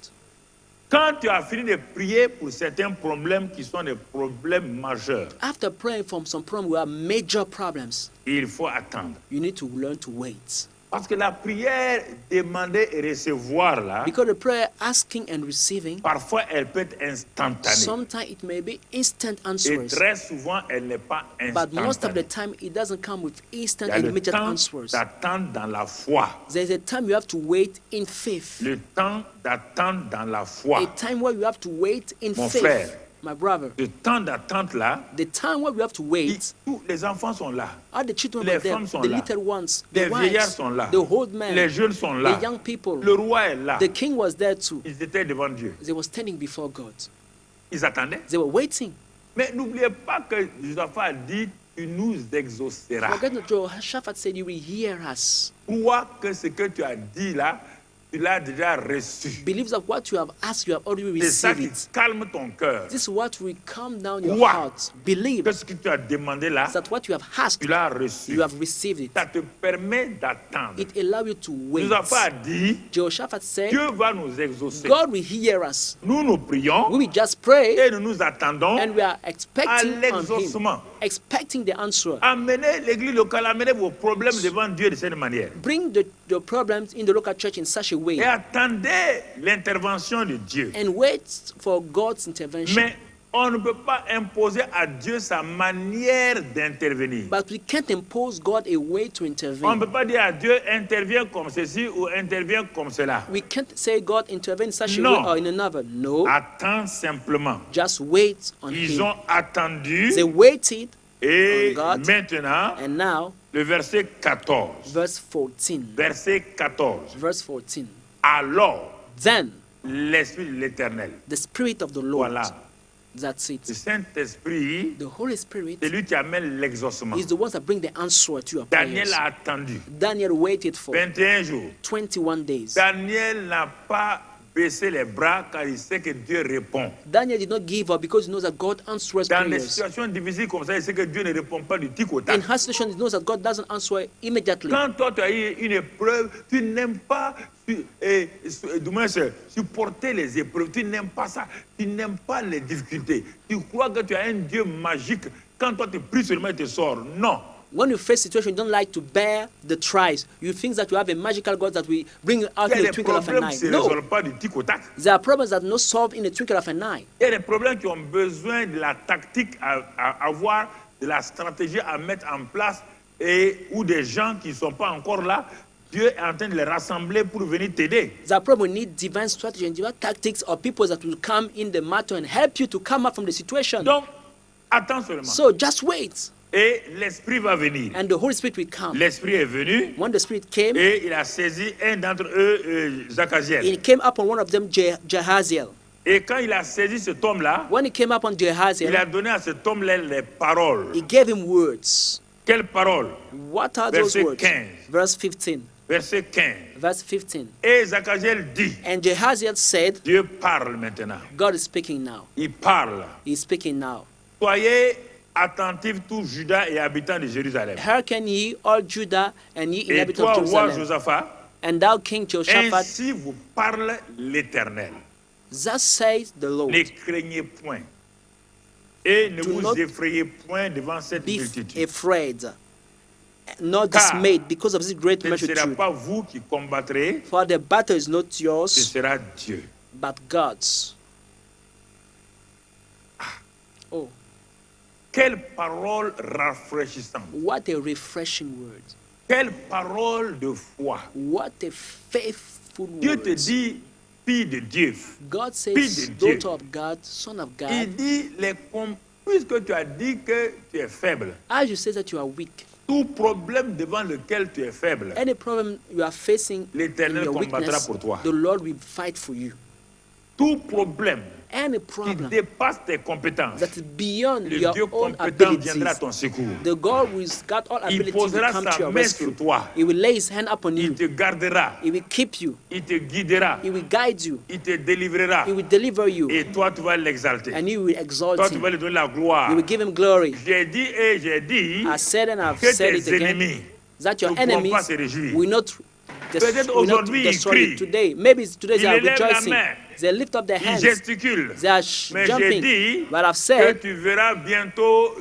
Quand tu as fini de prier pour certains problèmes qui sont des problèmes majeurs, After praying from some problem, we have major problems. il faut attendre. You need to learn to wait. Parce que la prière demander et recevoir là, Because the prayer asking and receiving, parfois elle peut être instantanée. sometimes it may be instant Et answers. très souvent, elle n'est pas But most of the instantanée. time, it doesn't come with instant Il y a and le immediate temps answers. d'attendre dans la foi. There's a time you have to wait in faith. Le temps d'attendre dans la foi. A time where you have to wait in Mon faith. frère. My brother, Le temps d'attente là, the time where we have to wait, tous les enfants sont là. all the children Les were there, femmes sont the là. little ones, Les the vieillards wives, sont là. the old men, Les jeunes sont the là. young people. Le roi est là. The king was there too. Ils étaient devant Dieu. They were standing before God. Ils attendaient. They were waiting. Mais n'oubliez pas que Josaphat a dit, tu nous exauceras. Forget that Jehoshaphat said, you will hear us. Crois que ce que tu as dit là, tu l'as déjà reçu. Believe that what you have asked, you have already C'est ça received qui it. calme ton cœur. This is what will calm down your Crois heart. Believe que ce que tu as demandé là, that what you have asked, tu l'as reçu. you have received it. Ça te permet d'attendre. It allows you to wait. Josaphat a dit, Jehoshaphat said, Dieu va nous exaucer. God will hear us. Nous nous prions We will just pray et nous nous attendons and we are à expecting on Him, l'exaucement. expecting the answer. Amenez l'église locale, amenez vos problèmes devant Dieu de cette manière. Bring the problems in the local church in such a way Et attendez l'intervention de Dieu. and wait for God's intervention. Mais on ne peut pas imposer à Dieu sa manière d'intervenir. But we can't impose God a way to On ne intervene. peut pas dire à Dieu intervient comme ceci ou intervient comme cela. We can't say God intervene in such a No. way or in another. No, Attends simplement. just wait on Ils Him. ont attendu They waited, et on God. maintenant and now, le verset 14. verse 14. Verset 14. Verse 14. Alors Then l'Esprit de l'Éternel. the Spirit of the Lord, Voilà. that's Le it. Saint-Esprit, The Holy Spirit c'est lui qui amène l'exaucement. is the ones that bring the answer to your Daniel prayers. a attendu Daniel waited for 21 jours. 21 days. Daniel n'a pas baissé les bras car il sait que Dieu répond. Daniel did not give up because he knows that God answers Dans des prayers. situations difficiles comme ça, il sait que Dieu ne répond pas du tic au tac. In hard situations, he knows that God doesn't answer immediately. Quand toi tu as eu une épreuve, tu n'aimes pas du moins, supporter les épreuves, tu n'aimes pas ça, tu n'aimes pas les difficultés. Tu crois que tu as un Dieu magique. Quand toi tu pries seulement, il te sort. Non. When you face situation, you don't like to bear the trials. You think that you have a magical God that will bring you out Il y in a a des twinkle of an problèmes qui eye. ne se No, résolvent pas du tic au tac. there are problems that are not solved in a twinkle of an eye. Il y a des problèmes qui ont besoin de la tactique à avoir, de la stratégie à mettre en place et ou des gens qui ne sont pas encore là. Dieu est en train de les rassembler pour venir t'aider. There are problems we need divine strategy and divine tactics or people that will come in the matter and help you to come out from the situation. Donc, attends seulement. So just wait, Et l'Esprit va venir. and the Holy Spirit will come. L'Esprit est venu When the Spirit came, et il a saisi un d'entre eux, Zachaziel. it came upon one of them, Jehaziel. Et quand il a saisi cet homme-là, When it came upon il a Jehaziel, donné à cet homme-là les paroles. he gave him words. Quelles paroles? What are those Verset words? 15. Verse 15. Verset 15. Verse 15. Et Zachaziel dit, And Jehaziel said, Dieu parle maintenant. God is speaking now. Il parle. He is speaking now. Soyez attentifs tous Judas et habitants de Jérusalem. Hearken ye, all Judah, and ye Et inhabitants toi, of roi Jerusalem. Josaphat, And thou, King Jehoshaphat, ainsi vous parle l'Éternel. thus says the Lord, Ne craignez point. Et ne Do vous not effrayez point devant cette be multitude. afraid, nor Car dismayed because of this great Ce ne sera multitude. pas vous qui combattrez, For the battle is not ce yours, sera Dieu. but God's. Oh, Quelle parole rafraîchissante. what a refreshing word. Quelle parole de foi. What a faithful Dieu te word. dit, fille de Dieu. God Fils says, de Dieu. daughter of God, son of Il God. dit, puisque tu as dit que tu es faible, As you say that you are weak, tout problème devant lequel tu es faible, any problem you are facing in l'Éternel your combattra weakness, pour toi. the Lord will fight for you. Tout problème Any qui problem dépasse tes compétences, that is beyond le your Dieu own compétent viendra à abilities, ton secours. the God who has got all Il ability will posera come to sa your main rescue. sur toi. He will lay his hand upon Il you. te gardera, He will keep you. il te guidera, He will guide you. il te délivrera. He will deliver you. Et toi, tu vas l'exalter. And you will exalt Toi, tu vas him. lui donner la gloire. You will give him glory. J'ai dit et j'ai dit I said and I've que said it tes again, ennemis that your ne pourront pas enemies se réjouir. will not Peut-être will not aujourd'hui, ils destroy crient. you today. Maybe it's today they Ils are élèvent la rejoicing. main. They lift up their Ils hands. gesticulent. They are Mais j'ai jumping. dit But I've que said tu verras bientôt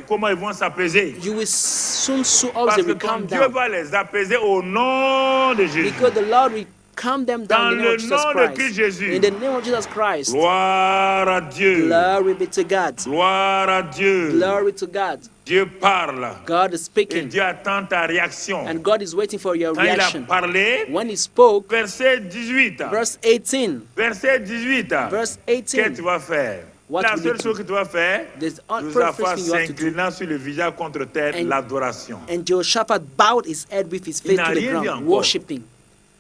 comment ils vont s'apaiser. you will soon Parce also que will ton calm Dieu down. va les apaiser au nom de Jésus. Because the Lord will calm them down in the name Dans of le Jesus nom de Christ Christ. Jésus. In the name of Jesus Christ. Gloire à Dieu. Glory be to God. Gloire à Dieu. Glory to God. Dieu parle. God is Et speaking. Dieu attend ta réaction. And God is waiting for your Quand il a reaction. parlé, When he spoke, verset 18. verse 18. Verset 18. Verse Qu'est-ce 18. que tu vas faire? What La will seule you chose do? que tu vas faire, There's the Josaphat first thing you have to do. s'inclinant sur le visage contre terre, And- l'adoration. And Jehoshaphat bowed his head with his face n'a to the rien dit ground, encore. worshipping.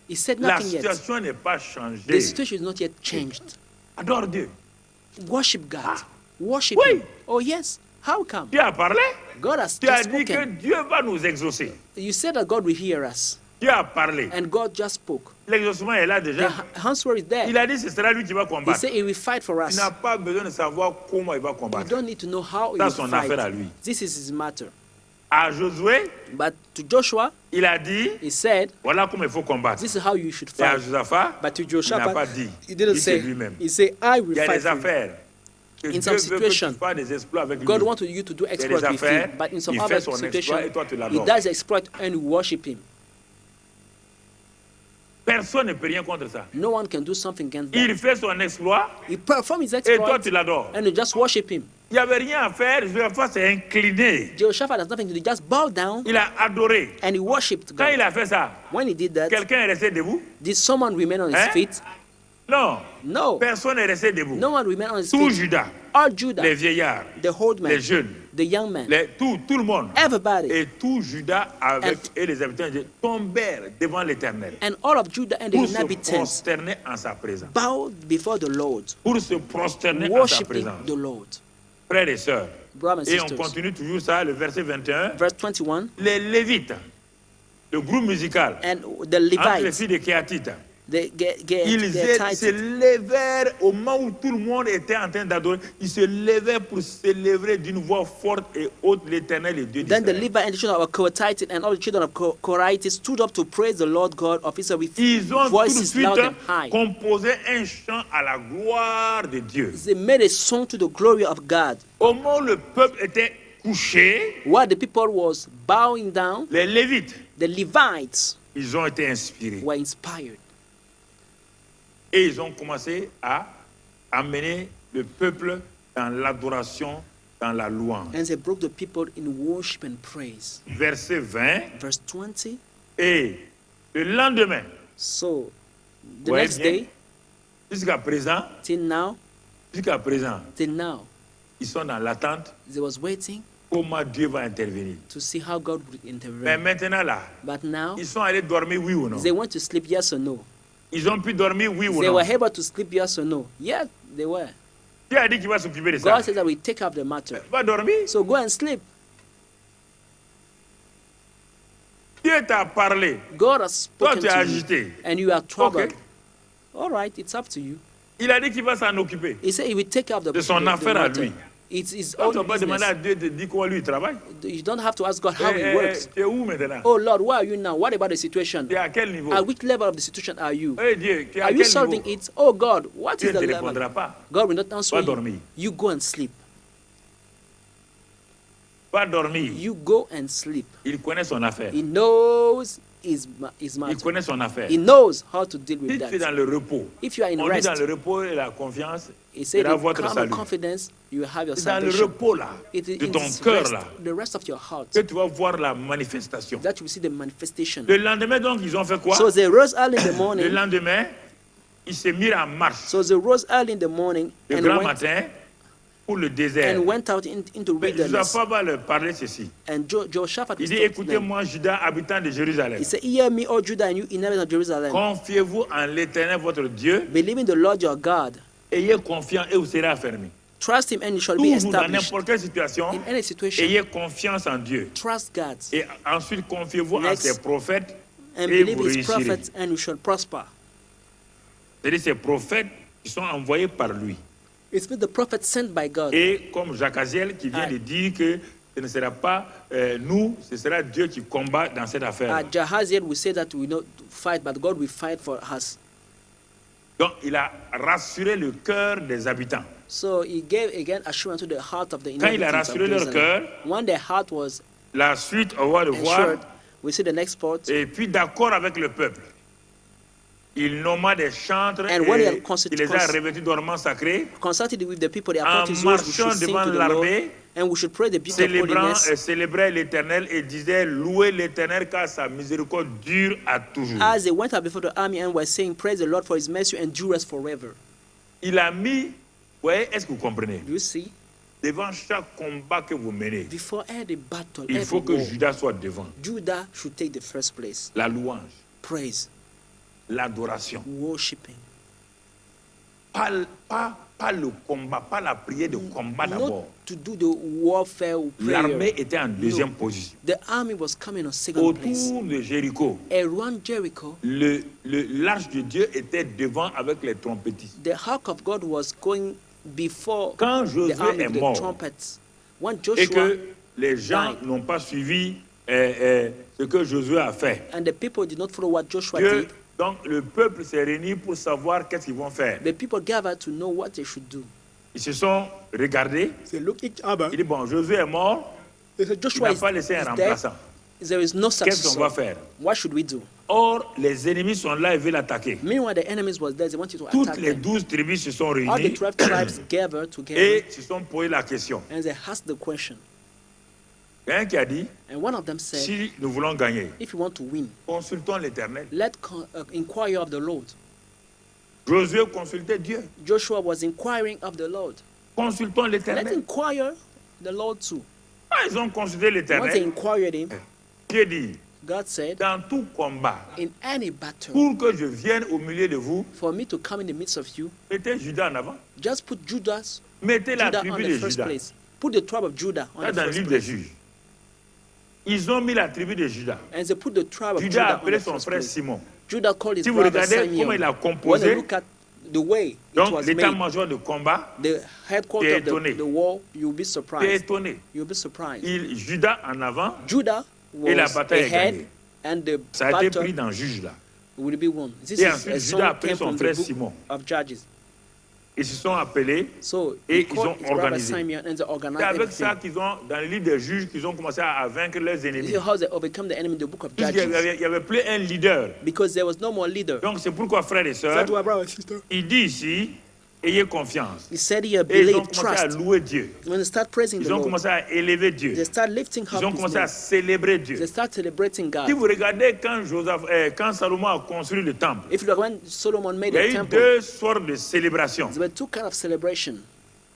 He said La nothing yet. situation n'est pas The changée. situation is not yet changed. Adore Dieu. Worship God. Worship Oui. Him. Oh, yes. How come? Tu as parlé. God has Tu as just dit que spoken. Dieu va nous exaucer. You said that God will hear us. Tu as parlé. And God just spoke. L'exaucement est là The déjà. answer is there. Il a dit que ce sera lui qui va He combattre. said He will fight for Tu us. n'as pas besoin de savoir comment il va You combattre. don't need to know how He Ça, will son affaire à fight. lui. This is His matter. À Josué, But to Joshua, il a dit, He said, voilà comment il faut combattre. this is how you should Et à fight. Josaphat, But to il n'a pas Jehoshaphat, dit. He didn't Il c'est say, lui-même. He said, I will Il y a fight des for you. affaires que In Dieu some veut que tu situation, fasses des exploits avec lui. God wants you to do Il y a des exploits with affaires, Him. But in some il other fait son exploit situation, et toi tu He l'adores. does exploit and you worship Him. Personne ne peut rien contre ça. No one can do something against that. Il fait son exploit He performed his et toi exploit tu l'adores. and you just worship Him. Il n'y avait rien à faire, Josaphat s'est incliné. Jehoshaphat has nothing to do. Just bow down Il a adoré. and he worshipped Quand God. il a fait ça, When he did that, quelqu'un est resté debout? did someone remain on his Hein? feet? Non. No. Personne n'est resté debout. No one remained on his Tout feet. Judas, All Judah, les vieillards, the old les man, jeunes, the young man, tout le monde. everybody, Et tout Judas avec, et les habitants tombèrent devant l'Éternel and all of Judah and the pour se inhabitants prosterner en sa présence. bowed before the Lord, Pour se prosterner en sa worshiping présence. the Lord. Frères et sœurs. Brothers and Et on sisters. continue toujours ça, le verset 21. Verse 21, Les Lévites, le groupe musical, and the entre les Levites, filles de Kéatites, they ils se tithed. levèrent au moment où tout le monde était en train d'adorer. Ils se levèrent pour célébrer d'une voix forte et haute l'Éternel et Dieu Then the d'Israël. Levites and the children of Kohathites and all the children of Korite stood up to praise the Lord God of Israel with Ils ont tout de voices suite loud and high. composé un chant à la gloire de Dieu. They made a song to the glory of God. Au moment où le peuple était couché, While the people was bowing down, les Lévites, the Levites ils ont été inspirés. were inspired. Et ils ont commencé à amener le peuple dans l'adoration, dans la louange. And they broke the people in worship and praise. Verset 20. Verse 20. Et le lendemain, So the Ouais, next bien. day, jusqu'à présent, till now, ils sont dans l'attente they was waiting comment Dieu va intervenir. to see how God would Mais intervene. maintenant là, But now, ils sont allés dormir, oui ou non? they went to sleep, yes or no? Ils ont pu dormir, oui ou They non? were able to sleep, yes or no? Yeah, they were. Dieu a dit qu'il va s'occuper de ça. God says that we take up the matter. Va dormir. So go and sleep. Dieu t'a parlé. God has Toi, spoken tu es to you, agité. and you are troubled. Ok. All right, it's up to you. Il a dit qu'il va s'en occuper. He said he will take up the, De son the affaire à matter. lui. It's his Toi, tu own vas pas demander à business. Dieu de dire comment lui il travaille. You don't have to ask God how Eh, he works. tu es où maintenant? Oh Lord, where are you now? What about the situation? Tu es à quel niveau? At which level of the situation are you? Eh Dieu, tu es à Are you quel solving niveau? it? Oh God, what Dieu is ne the te level? répondra pas. God will not answer Va you. dormir. You go and sleep. Va dormir. You go and sleep. Il connaît son affaire. He knows his Il matter. connaît son affaire. He knows how to deal Si with tu es dans that. le repos, If you are in on dit rest, dans le repos et la confiance he said, sera in votre calm and salut. confidence, you will have your C'est dans le salvation. repos là, It is de in ton this cœur rest, là, the rest of your heart, que tu vas voir la manifestation. that you will see the manifestation. Le lendemain donc, ils ont fait quoi? So they rose early in the Le morning. lendemain, ils se mirent en marche So they rose early in the morning le and grand went, matin pour le désert. and went out into Mais wilderness. Josaphat va leur parler ceci. And Jehoshaphat Il was dit, talking to them. écoutez-moi, Judas, habitant de Jérusalem. He said, hear me, O Judah, and you inhabitants of Jerusalem. Confiez-vous en l'Éternel, votre Dieu. Believe in the Lord your God. Ayez confiance et vous serez affermis. Trust him and you shall be Toujours dans established. n'importe quelle situation, In any situation, ayez confiance en Dieu. trust God. Et ensuite, confiez-vous en Next. ses prophètes And et believe vous his réussirez. prophets and you shall prosper. C'est-à-dire ces prophètes qui sont envoyés par lui. It's been the prophet sent by God. Et comme Jacques Aziel qui vient Ah. de dire que ce ne sera pas nous, ce sera Dieu qui combat dans cette affaire. Jahaziel will say that we not fight, but God will fight for us. Donc il a rassuré le cœur des habitants. So he gave again assurance to the heart of the Quand il a inhabitants of rassuré leur Jerusalem. cœur, When their heart was la suite, on va le voir. ensured, we see the next part. Et puis d'accord avec le peuple. Il nomma des chantres And when he had et il les a revêtus d'ornements sacrés, Consulted with the people, they en appointed those who should marchant sing devant to the Lord, l'armée, and we should pray the beauty of holiness. célébrait l'Éternel et disait louez l'Éternel car sa miséricorde dure à toujours. As they went out before the army and were saying, praise the Lord for his mercy endures forever. Il a mis, vous voyez, est-ce que vous comprenez? Do you see? Devant chaque combat que vous menez, Before every battle, il every faut que war, Judas soit devant. Judah should take the first place. La louange, Praise, l'adoration. worshiping. Pas le combat, pas la prière de combat d'abord. Not to do the warfare L'armée prayer. était en deuxième position. The army was coming on second place. Autour de Jéricho, Around Jericho, l'arche de Dieu était devant avec les trompettistes. the ark of God was going before Quand the Josué army est with the mort trumpets. When et Joshua que les gens died. n'ont pas suivi ce que Josué a fait, and the people did not follow what Joshua Dieu, did, donc le peuple s'est réuni pour savoir qu'est-ce qu'ils vont faire. the people gathered to know what they should do. Ils se sont regardés. They looked each other. Il dit, bon, Josué est mort, They said, il Joshua n'a pas laissé un is dead. remplaçant. There is no Qu'est-ce qu'on va successor. faire? What should we do? Or, les ennemis sont là et veulent l'attaquer. Meanwhile, the enemies was there. They wanted to Toutes attack les them. 12 tribus se sont All the réunies 12 tribes gathered together et se sont posé la question. and they asked the question. Il y a un qui a dit, And one of them said, si nous voulons gagner, if you want to win, consultons l'Éternel. let inquire of the Lord. Josué consultait Dieu. Joshua was inquiring of the Lord. Consultons Let l'Éternel. inquire the Lord too. Quand ils ont consulté Once they l'Éternel, inquired him, Dieu dit, God said, dans tout combat, in any battle, pour que je vienne au milieu de vous, for me to come in the midst of you, mettez Judas en avant. just put Judah Mettez la on tribu the de first Judas. place. Put the tribe of Judah on Là, the dans le first livre des place. juges. Ils ont mis la tribu de Judas. And they put the tribe of Judas a Judah on appelé the son first frère place. Simon. Judah called his Si vous brother regardez Simeon. comment il a When composé, you look at the way it donc was made, l'état-major de combat, the headquarters of étonné. the war, you'll be t'es surprised. étonné. You'll be surprised. Judas en avant, Judah Et la was bataille est ahead, gagnée. and the ça a été battle pris dans le juge là. will be won. This Et is ensuite, a Judas song a appelé came son from the frère book Simon. of Judges. Ils se sont appelés. So Et he ils called ont his brother organisé. Simeon and they C'est organized avec ça everything. qu'ils ont, dans le livre des juges, qu'ils ont commencé à vaincre leurs This ennemis. is how they overcome the enemy in the book of Puisqu'il Judges. n'y avait plus un leader. Because there was no more leader. Donc c'est pourquoi, frères et sœurs, That's why, brother and sister. il dit ici, ayez confiance. He said here, Et ils ont believe, commencé à trust. louer Dieu. When they start praising the Ils ont Lord, commencé à élever Dieu. they start lifting Ils up ont his commencé à name. célébrer Dieu. They start celebrating God. Si vous regardez quand Salomon a construit le temple, If you look when Solomon made il y a the eu temple, deux sortes de célébrations. there were two kinds of celebration.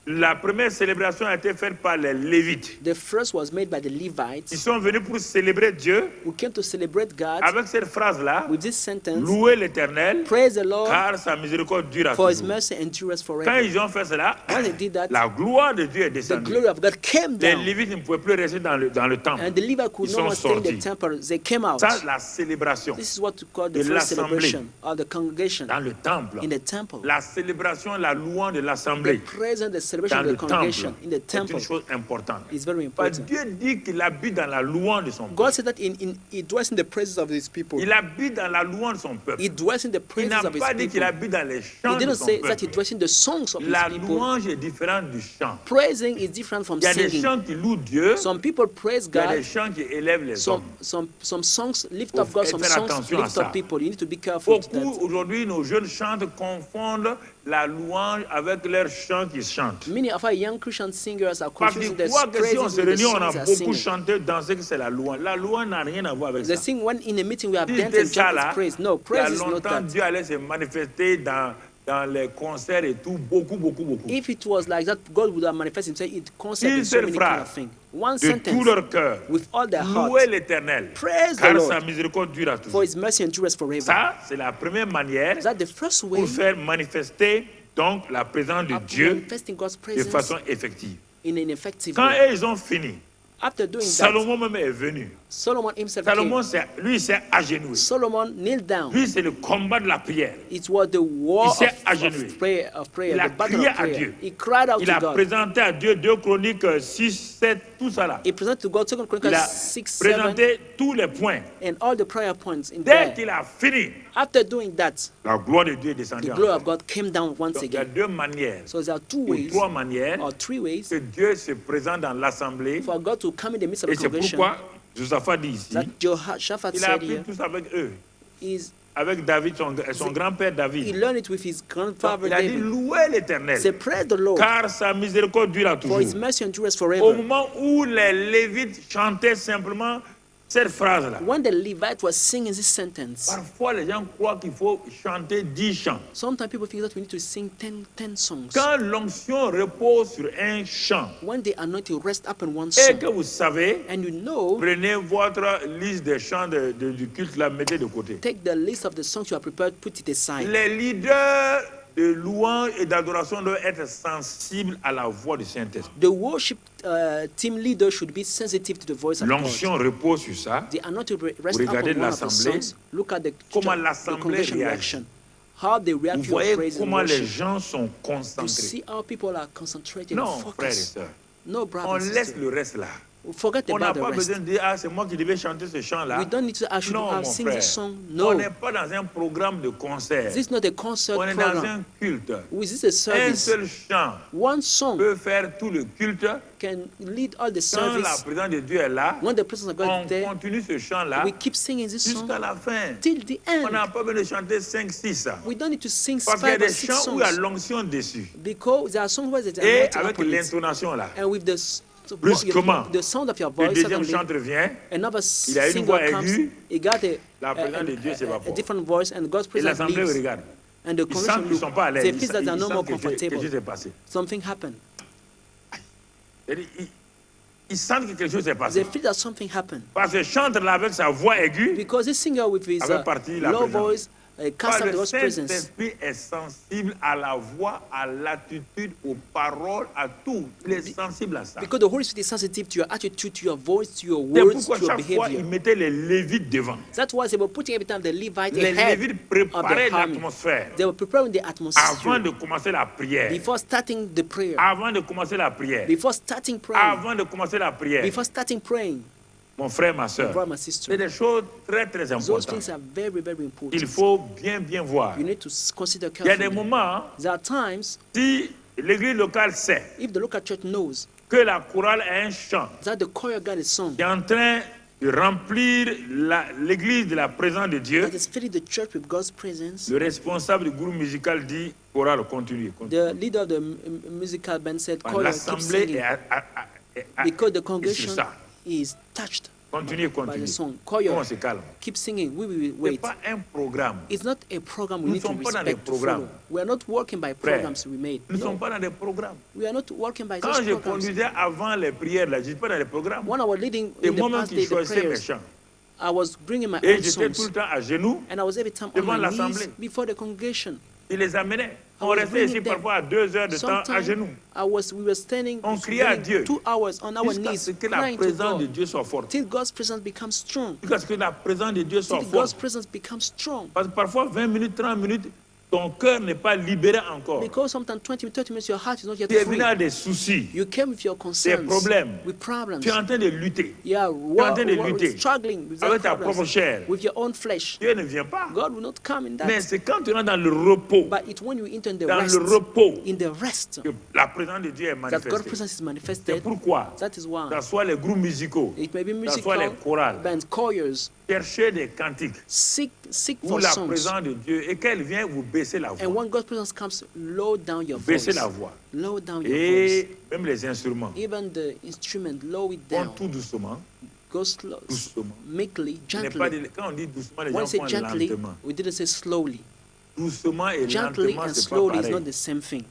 La première célébration a été faite par les Lévites. The first was made by the Ils Levites sont venus pour célébrer Dieu who came to celebrate God avec cette phrase-là, with this sentence, louer l'Éternel, praise the Lord car sa miséricorde dure à for his toujours. mercy endures Quand forever. ils ont fait cela, When they did that, la gloire de Dieu est the descendue. glory of God came Les down. Lévites ne pouvaient plus rester dans le temple. And the Levites could Ils no sont more stay in the sortis. temple. They came out. Ça, la célébration This is what we call the de first l'assemblée. celebration of the congregation dans le temple. in the temple. La célébration, la louange de l'assemblée. The praise and the celebration dans of le the congregation temple in the est une temple chose importante. is very Parce que important. Dieu dit qu'il habite dans la louange de son God peuple. said that he dwells in the praises of his people. Il habite dans la louange de son peuple. He dwells in the Il praises n'a of his pas dit qu'il people. habite dans les He chants de didn't son say that he peuple. dwells in the songs of his La people. louange est différente du chant. Praising is different from Il y a des singing. chants qui louent Dieu, Some people praise il y a des God. chants qui élèvent les hommes. Some songs lift Faut up God. Some faire songs attention à lift ça. up people. You need to be careful with Beaucoup that. aujourd'hui, nos jeunes chantent, confondent la louange avec leurs chants qu'ils chantent. Many of our young Christian singers are Parce confusing qu'ils the croient que si on praises se with the réunit, on a songs they are beaucoup singing. chanté, dansé, que c'est la louange. La louange n'a rien à voir avec They ça. sing when in a meeting we have Si danced c'était and ça jumped là, is praise. No, il y a praise is not longtemps, that. Dieu allait se manifester dans les concerts et tout, beaucoup. If it was like that, God would have manifested himself in concert Une and so seule many kind phrase, of things. One de tout sentence leur cœur. with all their heart. Louez l'Éternel, Praise the car Lord sa miséricorde dure à for toujours. his mercy endures forever. Ça, c'est la première manière Is that the first way pour faire manifester donc la présence de of Dieu manifesting God's de presence façon effective. in an effective Quand way? ils ont fini, After doing that, Salomon même est venu. Solomon himself Salomon, came. lui, s'est agenouillé. Solomon kneeled down. Lui, c'est le combat de la prière. It was the war Il s'est of agenouillé. prayer, Il a the battle crié of à prayer. Dieu. He cried out Il to a God. présenté à Dieu 2 Chroniques 6, 7, tout ça là. He presented to God 2 Il Chronicles a 6, 7, présenté tous les points. and all the prayer points in Dès there. qu'il a fini, After doing that, la gloire de Dieu est descendue the en glory terre. of God came down once Donc, il y a again. 2 manières, So there are 2 ou ways 3 manières, or 3 ways que Dieu se présente dans l'assemblée. for God to come in the midst of Et the c'est congregation. pourquoi Josaphat dit ici, That Jehoshaphat il a said appris here tous avec eux, is avec David, son grand-père he David. learned it with his Donc, grandfather il a dit David. louez l'Éternel, Say, praise the Lord, car sa miséricorde dure à for his toujours. mercy endures Au forever. moment où les Lévites chantaient simplement cette phrase-là, When the Levite was singing this sentence, parfois les gens croient qu'il faut chanter 10 chants. sometimes people think that we need to sing 10 songs. Quand l'onction repose sur un chant When the anointing rests upon one et song, que vous savez, and you know, prenez votre liste des chants du culte, la mettez de côté. take the list of the songs you have prepared, put it aside. Les leaders de louange et d'adoration doivent être sensibles à la voix du Saint-Esprit. The worship team leader should be sensitive to the voice of God. L'onction repose sur ça. The anointing rests Vous upon regardez one of the l'assemblée, songs. Look at the comment the l'assemblée congregation réagit. reaction. How they react Vous to your voyez praise and comment les worship. gens sont You concentrés. see how people are concentrated Non, and frères et focused. sœurs, No, on brothers and laisse sisters. le reste là. Forget On n'a about the pas rest. besoin de dire, ah, c'est moi qui devais chanter ce chant-là. We don't need to, I should Non, have mon sing frère. this song. On No. n'est pas dans un programme de concert. This is not a concert On est dans program. un culte. This is a Un service. seul chant One song peut faire tout le culte. can lead all the Quand la service. présence de Dieu est là, When the presence of God on is there, continue ce chant-là we keep singing this song jusqu'à la fin. till the On end. n'a pas besoin de chanter 5, 6. We don't need to sing Parce qu'il y a 5 or des 6 chants où il y a songs l'onction dessus. because there are songs where there's Et anointing avec upon it. l'intonation là. And with Brusquement, the sound of your Le voice, deuxième suddenly, chanteur vient. another Il a une voix singer comes, aiguë. he got La présence de Dieu a s'évapore. different voice, and God's Et presence l'assemblée leaves. regarde. And the Ils sentent congregation qu'ils ne sont pas à look. l'aise. They feel that they are no more que quelque comfortable. chose s'est passé. Something happened. Ils sentent que quelque chose s'est They passé. feel that something happened. Parce que chanteur là avec sa voix aiguë, Because this singer with his Avec parti la low présence. voice cast parce out que God's le presence. Saint-Esprit est sensible à la voix, à l'attitude, aux paroles, à tout. Il est sensible à ça. Because the Holy Spirit is sensitive to your attitude, to your voice, to your C'est words, pourquoi to your chaque fois, behavior. il mettait les Lévites devant. That's why they were putting every time the Levite Les ahead Lévites of préparaient the army. l'atmosphère They were preparing the avant atmosphere de commencer la prière. before starting the prayer. Avant de commencer la prière. Before starting praying. Avant de commencer la prière. Before starting praying. Mon frère, ma My soeur, brother, my c'est sister. des choses très, très Those importantes. things are very, very important. Il faut bien, bien voir. You need to consider Il y a des carefully. moments, There are times, si l'église locale sait if the local church knows que la chorale est un chant that the choir God is sung, qui est en train de remplir l'église de la présence de Dieu, that is filling the church with God's presence, le responsable du groupe musical dit chorale continue. the leader of the musical band said, choir, keep L'assemblée singing. est Because the sur congregation ça. is touched Continue, by continue. the song. Comment on Choir, se calme? keep singing. We will Ce n'est wait. pas un programme. It's not a program we Nous need to ne sommes pas dans des respect to programmes. follow. We are not working by Frère, programs we made. Nous ne sommes No, pas dans des programmes. we are not working by Quand those je programs. conduisais avant les prières, là, je n'étais pas dans les programmes. When I was leading C'est in the moi-même past qui day the choisissais mes prayers, chants. I was bringing my Et own j'étais tout songs. le temps à genoux, And I was every time on devant my knees l'assemblée. before the congregation. je les amenais. On was restait ici bringing them. parfois à 2 heures de temps à Sometimes genoux. we were standing On criait à Dieu. 2 hours on our Jusqu'à knees ce que la crying to présence de God Dieu soit forte. till God's presence becomes strong. Jusqu'à ce que la présence de Dieu soit Till God's forte. presence becomes strong. Parce que parfois 20 minutes, 30 minutes, ton cœur n'est pas libéré encore. Because sometimes 20, 30 minutes, your heart is not yet Tu es free. venu à des soucis, You came with your des concerns, problèmes. with problems. Tu es en train de lutter. You are Tu es en train de lutter struggling with avec that ta propre problems, chair. with your own flesh. Dieu ne vient pas. God will not come in Mais that. c'est quand tu rentres dans le repos, But it's when you enter in the dans rest, le repos, in the rest, que la présence de Dieu est that God's manifestée. presence is C'est manifested. pourquoi, That is why. que ce soit les groupes musicaux, It may be que ce soit les musical chorales, bands, choirs, cherchez des cantiques seek où for la songs. présence de Dieu, et qu'elle vient vous baisser la And voix. when God's presence comes, lower down your voice. Baisser la voix. Lower down your voice. Et même les instruments. Even the instrument, lower it Prends down. tout doucement. Go slow, Doucement. meekly, Ce n'est pas gently. des- Quand on dit doucement, les When gens we say font gently, lentement. we didn't say slowly. Doucement et Gently lentement, and c'est pas slowly is pareil. not the same thing.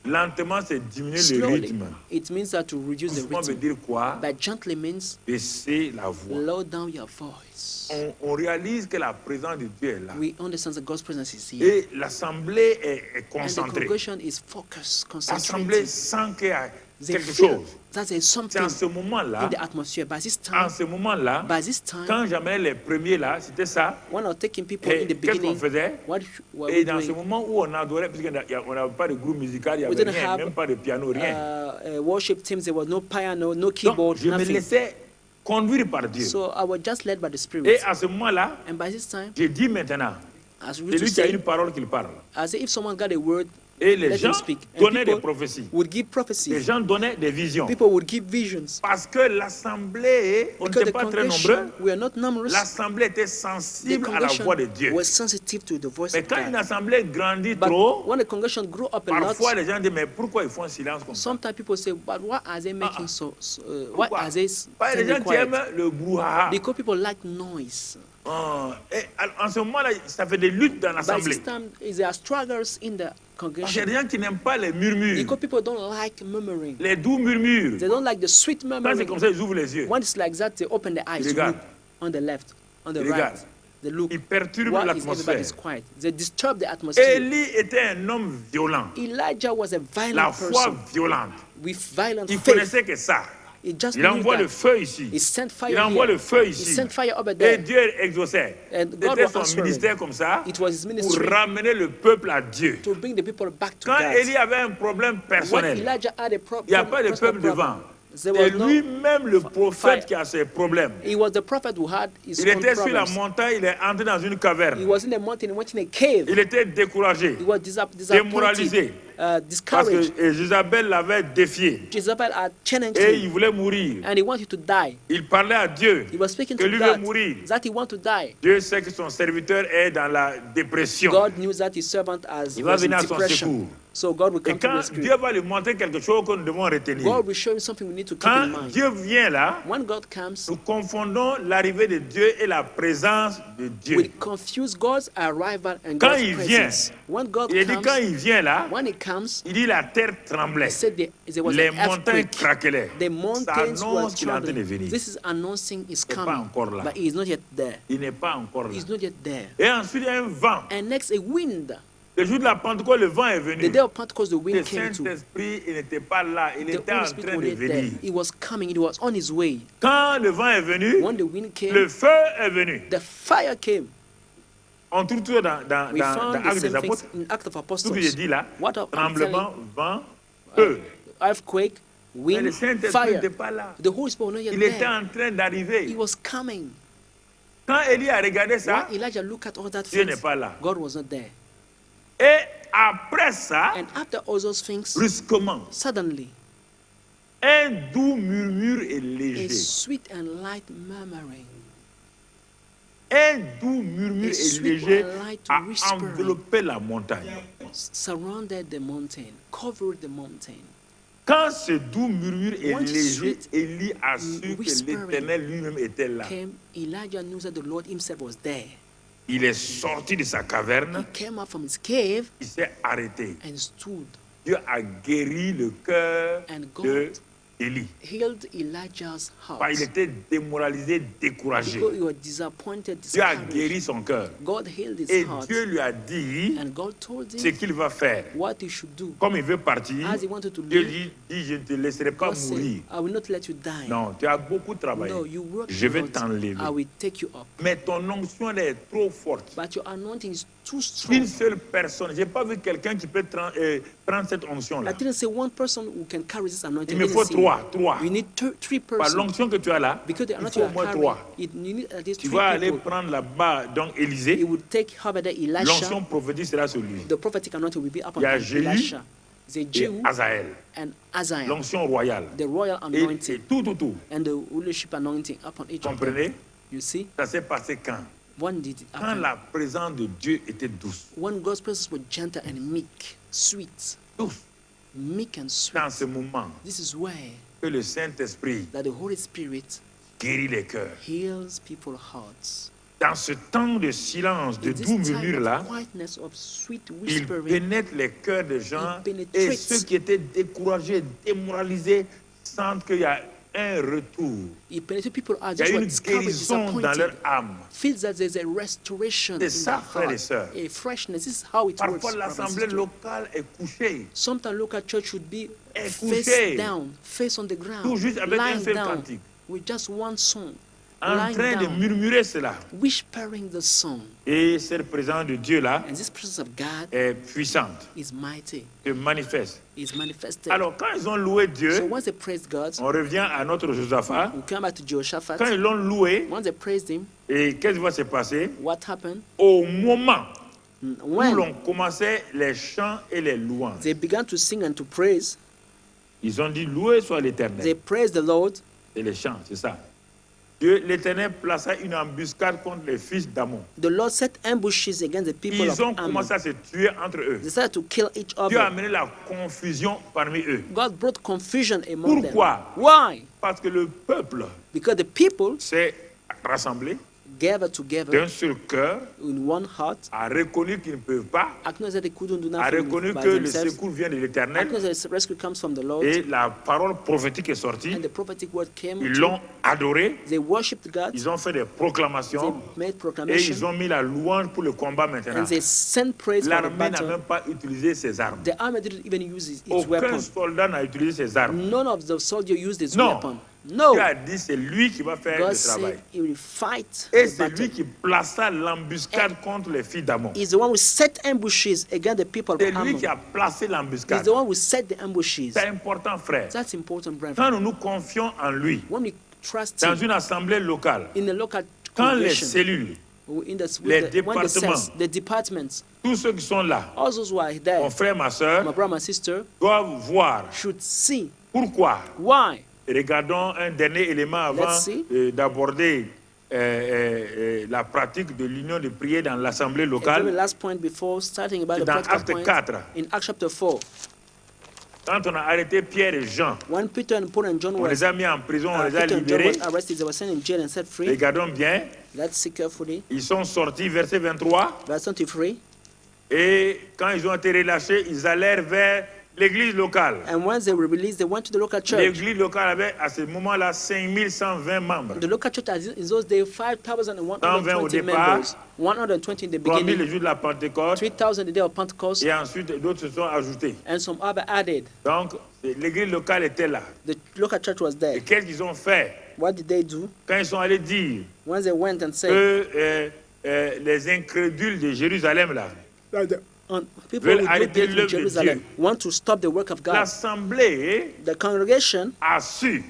Lentement, c'est diminuer le Slowly, rythme. it means that to reduce the Doucement veut rhythm. dire quoi? But gently means Baisser la voix. lower down your voice. On réalise que la présence de Dieu est là. We understand that God's presence is here. Et l'assemblée est And the concentrée. congregation is focused, L'assemblée concentrated. sent qu'il y a They quelque feel chose. that there is C'est something en ce moment-là, in the atmosphere. By this en time, ce moment-là, by this time, quand j'amène les premiers là, c'était ça. when I was taking people Et in the qu'est-ce qu'on beginning, faisait? what were Et we dans ce doing? moment où on adorait, puisqu'on n'avait pas de groupe musical, il n'y We avait didn't rien, have, même pas de piano, rien. Worship teams, there was no piano, no Donc, keyboard, je me nothing. laissais conduire par Dieu. So I was just led by the Et Spirit. à ce moment-là, And by this time, j'ai dit maintenant, as we c'est to lui qui a say, une parole qu'il parle. I say if someone got a word, Et les let gens him speak. And donnaient des people prophéties. would give Les prophecies. gens donnaient des visions. People would give visions. Parce que l'assemblée, on Because n'était the pas très congregation, nombreux, we are not numerous. l'assemblée était The sensible à la voix de congregation Dieu. was sensitive to the voice Mais of quand une God. assemblée grandit But trop, when the congregation grew up a lot, parfois les gens disent, mais pourquoi ils font un silence comme ça? sometimes people say, but why are they making why Pourquoi? are they Pas les gens standing qui aiment quiet? le brouhaha. Because people like noise. Et en ce moment-là, ça fait des luttes dans By l'assemblée. this time, there are struggles in the Parce qu'il y a congregation. des gens qui n'aiment pas les murmures, Because people don't like murmuring. les doux murmures. They don't like the sweet Quand c'est murmuring. comme ça, ils ouvrent les yeux. When it's like that, they open their eyes, Ils regardent. look on the left, on the Ils right. regardent. They look. Ils perturbent Why is l'atmosphère. everybody's quiet? They disturb the atmosphere. Élie était un homme violent, Elijah was a la violent foi person violente. with violent Il faith. connaissait que ça. He just Il knew envoie that. le feu ici. He sent fire Il envoie here. le feu He ici. sent fire over Et there. Dieu exauçait. And God C'était was son answering. ministère comme ça It was his pour ministry ramener le peuple à Dieu. to bring the people back to Quand God. Élie avait un problème When personnel, Elijah had a il n'y a pas de personal peuple problem, devant. there C'est was no lui-même le prophète fire. qui a ses problèmes. He was the prophet who had his Il own était sur la problems. montagne, il est entré dans une He caverne. was in the mountain, he went in a cave. Il était découragé He was démoralisé, disappointed, parce discouraged. que Jézabel l'avait défié Jezebel had challenged et il him, voulait mourir. and he wanted to die. Il parlait à Dieu He was speaking que to lui veut God mourir. that he wanted to die. Dieu sait que son serviteur est dans la dépression. God knew that his servant Il va was in venir à son depression. secours. So God will Et come to quand rescue. Dieu va lui montrer quelque chose que nous devons retenir, God will show him something we need to keep in quand mind. Dieu vient là, When God comes, nous confondons l'arrivée de Dieu et la présence de Dieu. we confuse God's arrival and Quand God's il vient, presence. When God Il a dit quand comes, il vient là, when he comes, il dit la terre he tremblait, said there was les an montagnes earthquake. craquelaient. The Ça mountains were annonce qu'il est en train de trembling. venir. This is announcing he's pas coming, encore là. but he is not yet there. Il n'est pas encore là. He's not yet there. Et ensuite, il y a un vent. And next, a wind. Le jour de la Pentecôte, le vent est The venu. day of Pentecost, the Le wind came too. Saint-Esprit, il n'était pas là. Il The était en Holy Spirit train was de not there. venir. He was coming. He was on his way. Quand le vent est venu, When the wind came, le feu est venu. the fire came. On trouve tout dans We found the Actes des same things Apôtres. in Acts of Tout Apostles. ce que j'ai dit là, What I'm tremblement, vent, telling feu. you, earthquake, Mais le wind, Saint-Esprit fire. n'était pas là. The Holy Spirit was not yet Il était there. en train He d'arriver. was coming. Quand Élie a regardé ça, When Elijah looked at all that Dieu n'est things, pas là. God was not there. Et après ça, And after all those things, brusquement, suddenly, un doux murmure est a léger. sweet and light murmuring, Un doux murmure A est sweet léger and light a whispering. enveloppé la montagne. surrounded the mountain, covered the mountain. Quand ce doux murmure est When léger, sweet Élie a su que whispering l'Éternel lui-même était là. Came, Elijah knew that the Lord himself was there. Il est sorti de sa He caverne, came out from his cave il s'est arrêté. and stood Dieu a guéri le cœur And God de Élie. healed Elijah's heart. Il était démoralisé, découragé. Because he was disappointed, Dieu a discouraged. guéri son cœur. God healed his Et heart. Dieu lui a dit And God told ce him qu'il va faire. what he should do. Comme il veut partir, As he wanted to Dieu leave, lui dit, je ne te laisserai pas God said, mourir. I will not let you die. Non, tu as beaucoup travaillé. No, you work Je a vais lot. t'enlever. I will take you up. Mais ton onction elle est trop forte. But your anointing is too strong. Une seule personne. Je n'ai pas vu quelqu'un qui peut prendre cette I onction-là. didn't say one person who can carry this anointing. Il me I didn't faut say trois. You need three Par persons. l'onction que tu as là, Because the il anointing faut you au are moins carrying, 3. you need at least Tu 3 vas aller people. prendre là-bas, donc He Élisée. would take Habada Elisha. L'onction prophétique sera sur lui. The prophetic anointing will be upon Il y a Jéhu Elisha. The Et Jew Azaël. and Azael. L'onction royale. The royal Et anointing tout. and the rulership anointing upon each of them. Comprenez? You see? Ça s'est passé quand? When did it Quand happen? la présence de Dieu était douce. When God's presence was gentle and meek, sweet, Douce. meek and sweet. Dans ce moment This is where que le Saint-Esprit that the Holy Spirit guérit les cœurs. heals people's hearts. Dans ce temps de silence, de In this doux time murmures-là, of quietness, of sweet il whispering, pénètre les cœurs des gens Il et pénétrate. ceux qui étaient découragés, démoralisés, sentent qu'il y a un retour. he penetrates people are Il y a just une discouraged, guérison dans disappointed. leur âme. Feels that there's a restoration C'est in ça, their frères et heart, sœurs. a freshness. This is how it Parfois, works. brother and l'assemblée sister. locale est couchée, Sometimes local church should be est face couchée, down, face on the ground, tout juste avec un lying seul down cantique, with just one song, en lying train de down, murmurer cela. whispering the song. Et cette présence de Dieu-là And this presence of God est puissante, is mighty, se manifeste. is manifested. Alors, quand ils ont loué So Dieu, once they praised God, on revient à notre Josaphat. we come back to Jehoshaphat. Quand ils l'ont loué, Once they praised him, et qu'est-ce qui va se passer? what happened? Au moment où When l'on commençait les chants et les louanges, they began to sing and to praise, ils ont dit loué soit they l'Éternel. praised the Lord. Et les chants, c'est ça. Dieu, l'Éternel plaça une embuscade contre les fils d'Ammon. The Lord set ambushes against the people Ils ont of Ammon. commencé à se tuer entre eux. They started to kill each Dieu a other. amené la confusion parmi eux. God brought confusion among Pourquoi? them. Why? Parce que le peuple Because the people s'est rassemblé gathered together d'un seul cœur, in one heart, a reconnu qu'ils ne peuvent pas, acknowledged that they couldn't do a nothing reconnu by que le themselves, secours vient de l'Éternel acknowledged that the rescue comes from the Lord, et la parole prophétique est sortie. and the prophetic word came. Ils l'ont adoré, They worshipped God. ils ont fait des proclamations They made et proclamation, ils ont mis la louange pour le combat maintenant. and they sent praise for the L'armée n'a battle. même pas utilisé ses armes. The army didn't even use its Aucun weapon. soldat n'a utilisé ses armes. None of the soldiers used his Non. weapon. No. Dieu a dit c'est lui qui va faire God le travail. said he will fight Et the c'est lui battle. qui plaça l'embuscade contre les filles d'Ammon. He's the one who set ambushes against the people of C'est lui Ammon. qui a placé He's l'embuscade. the one who set the ambushes. C'est important, frère. That's important, brother. Quand nous nous confions en lui, When we trust dans him une assemblée locale, in the local quand les congregation, cellules, or in the, les with the, when the départements, cells, the departments, tous ceux qui sont là, all those who are there, mon frère, ma my soeur, brother, my sister, doivent voir should see pourquoi. why. Regardons un dernier élément avant Let's see. d'aborder la pratique de l'union de prière dans l'assemblée A very locale. last point before starting about the Dans practical Acte point, 4, in Acts chapter 4, quand on a arrêté Pierre et Jean, when Peter and Paul and John on were les a mis en prison, on les a Peter and John libérés. were arrested, they were sent in jail and set free. Regardons bien, Let's see carefully. ils sont sortis, verset 23, Verse 23. et quand ils ont été relâchés, ils allèrent vers l'église locale. And once they were released, they went to the local church. L'église locale avait à ce moment-là 5120 membres. The local church had in those days 120 au 5,120 départ, members. 120 in the 3000 le beginning, jour de la Pentecôte, 3,000 the day of Pentecost, et ensuite d'autres se sont ajoutés. and some other added. Donc, l'église locale était là. The local church was Et there. qu'est-ce qu'ils ont fait? What did they do? Quand ils sont allés dire Once they went and said, que les incrédules de Jérusalem, là, people veulent who arrêter believe in l'œuvre de Jerusalem Dieu. want to stop the work of God. l'assemblée The congregation, a su.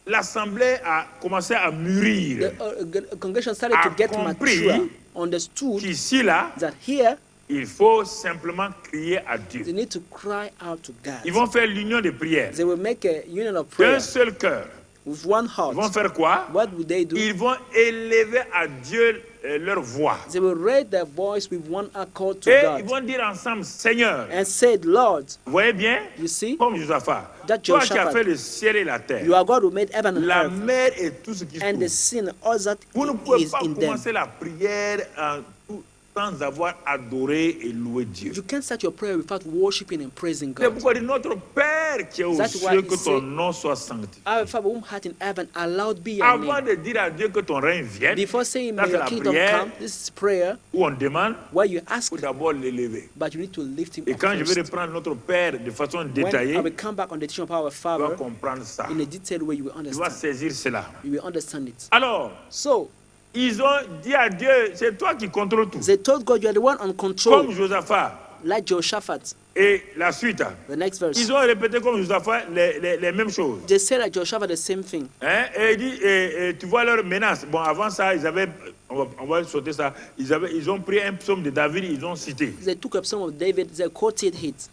L'assemblée a commencé à mûrir. the congregation started to A get compris mature, understood Qu'ici, là, that here il faut simplement crier à Dieu. they need to cry out to Ils God. vont faire l'union de prière. They will make a union of prayer D'un seul cœur. with one Ils vont heart. faire quoi? What would they do? Ils vont élever à Dieu leur voix. They will raise their voice with one accord to Et ils God vont dire ensemble, Seigneur, and said, Lord, vous voyez bien, you see, comme Josaphat, That toi qui as Jehoshaphat, fait le ciel et la terre, you are God who made heaven and la earth, mer et tout ce qui se and the trouve. sea and all that Vous ne pouvez is pas in them. commencer la prière sans avoir adoré et loué Dieu. You can't start your prayer without worshiping and praising C'est God. pourquoi dit notre Père qui est aux That's why cieux, he que ton said, nom soit sanctifié. Our Father whom art in heaven, allowed be your Avant name. de dire à Dieu que ton règne vienne, Before saying, ça may c'est your la kingdom prière come, this is prayer où on demande, where you il ask, faut d'abord l'élever. but you need to lift him Et up quand je vais first. reprendre notre Père de façon When détaillée, I will come back on the teaching of our tu vas Father comprendre ça. in a detailed way, you will Tu vas understand. saisir cela. You will understand it. Alors, So, Ils ont dit à Dieu, c'est toi qui contrôles tout. They told God, you are the one on control, Comme Josaphat. like Jehoshaphat. Et la suite. The next verse. Ils ont répété comme Josaphat les mêmes choses. They said like Jehoshaphat the same thing. Hein? Et il dit, et tu vois leur menace. Bon, avant ça, ils avaient, on va sauter ça, ils ont pris un psaume de David, ils ont cité. They took up some of David, they quoted it.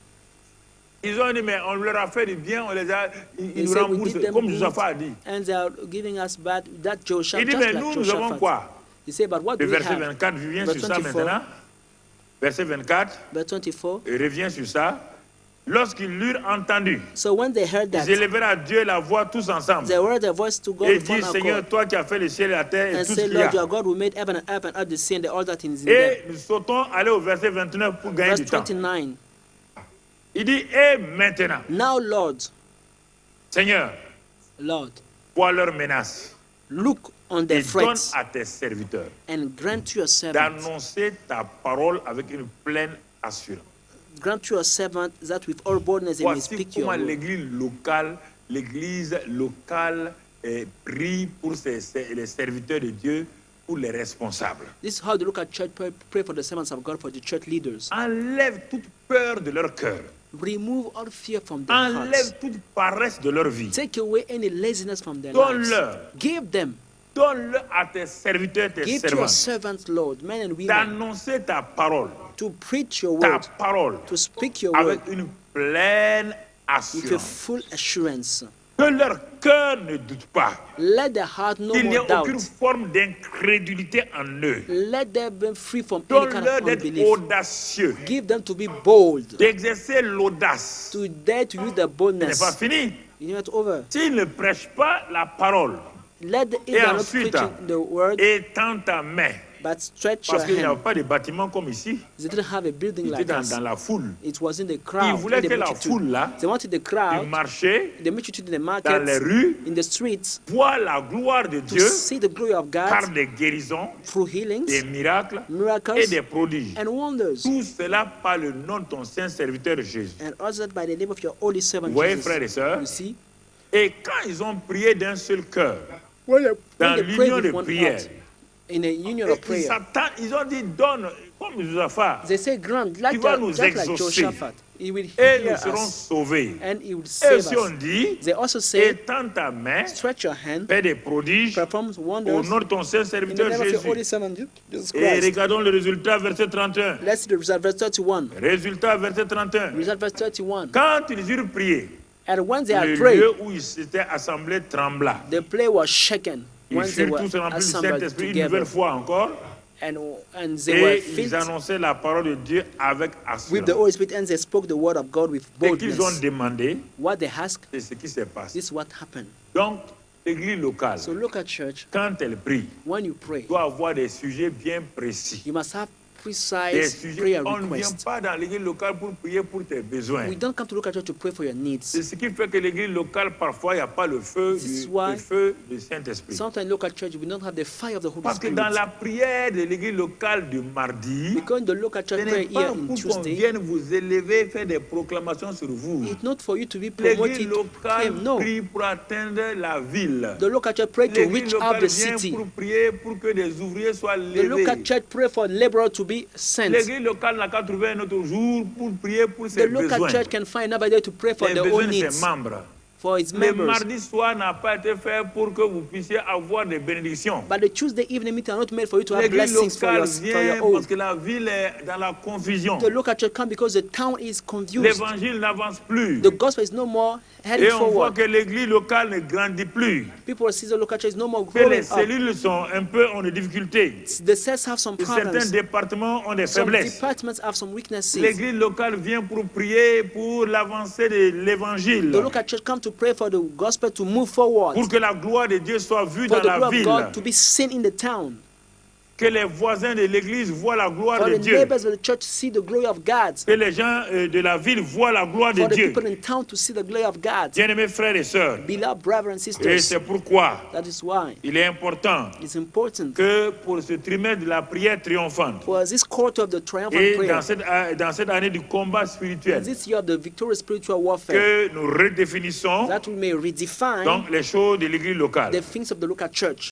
Ils ont dit, mais on leur a fait du bien, on les a, ils They nous said, we remboursent, did them comme good, Josaphat a dit. and they are giving us bad. That Il Jehoshaphat, dit, just mais like nous avons Jehoshaphat. quoi? He said, but what Le do we verset have? 24, reviens Verse sur ça 24. maintenant. Verset 24, Verse 24. et reviens sur ça. Lorsqu'ils l'eurent entendu, So when they heard ils that, élevèrent à Dieu la voix tous ensemble. they raised their voice to God Et with one dit, Seigneur, accord, toi qui as fait le ciel et la terre et and tout ce say, qu'il y Lord, you a. are God who made heaven and earth and the sea and all that is in them. Et nous sautons, aller au verset 29 pour gagner Verse du temps. 29. Il dit, et maintenant, Now, Lord, Seigneur, Lord, vois leurs menaces look on et their donne threats à tes serviteurs and grant to your servant, d'annoncer ta parole avec une pleine assurance. grant to your servant that with all boldness they may Voici speak your comment word. l'église locale prie pour les serviteurs de Dieu, pour les responsables. This is how the local church pray for the servants of God, for the church leaders. Enlève toute peur de leur cœur. Remove all fear from their hearts. Enlève toute paresse de leur vie. Take away any laziness from their lives. Donne-leur. Give them. Donne-le à tes serviteurs, tes Give to your servants, servants, Lord, men and women, d'annoncer ta parole, to preach your ta word, parole, to speak your word avec une pleine with a assurance. full assurance. Que leur cœur ne doute pas. Let their heart no Qu'il n'y more ait aucune doubt. forme d'incrédulité en eux. Let them be free from any kind Donne-leur of d'être unbelief. audacieux, Give them to be bold, d'exercer l'audace. to dare to use their Ce n'est boldness. pas fini. You know, it's over. S'ils ne prêchent pas la parole, Let the, if et they are not ensuite, preaching the word, étends ta main. but stretch your Parce qu'il n'y a hand. pas de bâtiment comme ici. They didn't have a building Il était like us. dans la foule. It was in the Ils crowd, voulaient in the que la multitude. foule là, They wanted the du crowd, marché, the multitude in the dans les markets, rues, in the streets, voient la gloire de to Dieu see the glory of par God des guérisons, through healings, des miracles et miracles, des prodiges. and wonders, Tout cela par le nom de ton saint serviteur Jésus. and uttered by the name of your holy servant Vous voyez, Jesus. frères et sœurs, You see, et quand ils ont prié d'un seul cœur, when dans they pray l'union with de one prière, heart, in a union et of ils prayer, s'attendent, ils ont dit donne, comme Josaphat, they say, grant, like, vas nous just like exaucer. Jehoshaphat, he will et hear nous serons us, sauvés. and he will Et save aussi on us. dit, They also say, étends ta main, stretch your hand, fais des prodiges, perform au wonders, nom de ton saint in the serviteur name of your holy Jésus. servant Jesus Et Christ. regardons le résultat, verset 31. Let's see the result, verse 31. Résultat, verset 31. Result, verse 31. Quand ils eurent prié, And when they had le prayed, lieu où ils s'étaient assemblés trembla. the place was shaken. Ils When they furent were tous remplis du assembled Saint-Esprit une together, nouvelle fois encore. and they were Et ils filled annonçaient la parole de Dieu avec with the assurance. Holy Spirit, and they spoke the word of God with Et qu'ils ont boldness. demandé, What they asked, c'est ce qui s'est passé. this is what happened. Donc, l'église locale, So look at church. quand elle prie, When you pray, doit avoir des sujets bien précis. you must have Des precise sujets, prayer on ne vient requests. pas dans l'église locale pour prier pour tes besoins. We don't come to look at church to pray for your needs. C'est ce qui fait que l'église locale, parfois, il n'y a pas le feu This is why le feu du Saint-Esprit. Sometimes local church we don't have the fire of the Holy Parce que Spirit. dans la prière de l'église locale du mardi, Because the local ce church n'est prayer here pas on pour qu'on Tuesday, vienne vous élever, faire des proclamations sur vous. it's not for you to be L'église promoted. locale No, prie pour atteindre la ville. the local church pray to L'église reach out locale the vient city. pour prier pour que des ouvriers soient The local levés. church pray for laborers to be sent. L'église locale n'a qu'à trouver un autre jour pour prier pour ses The local besoins. church can find another day to pray for Les their besoins own de ses needs, membres. for its Le members. mardi soir n'a pas été fait pour que vous puissiez avoir des bénédictions. But the Tuesday evening meeting are not made for you to have L'église blessings for locale your vient own. parce que la ville est dans la confusion. The local church come because the town is confused. L'évangile n'avance plus. The gospel is no more heading Et on voit forward. que l'église locale ne grandit plus. People see the local church is no more Que les growing up. cellules sont un peu en difficulté. The cells have some Que certains problems. départements ont des Some faiblesses. departments have some weaknesses. L'église locale vient pour prier pour l'avancée de l'évangile. The local church come to pray for the gospel to move forward, Pour que la gloire de Dieu soit vue for dans the la glory of God ville. to be seen in the town, Que les voisins de l'église voient la gloire for de the Dieu. neighbors of the church to see the glory of God, Que les gens de la ville voient la gloire de for the Dieu. people in town to see the glory of God. Bien-aimés frères et sœurs, Beloved brothers and et sisters, c'est pourquoi that is why il est important it's important que pour ce trimestre de la prière triomphante for this quarter of the triumphant et prayer, dans cette année du combat in spirituel, this year of the victorious spiritual warfare, que nous redéfinissons that we may redefine donc les choses de l'église locale. the things of the local church.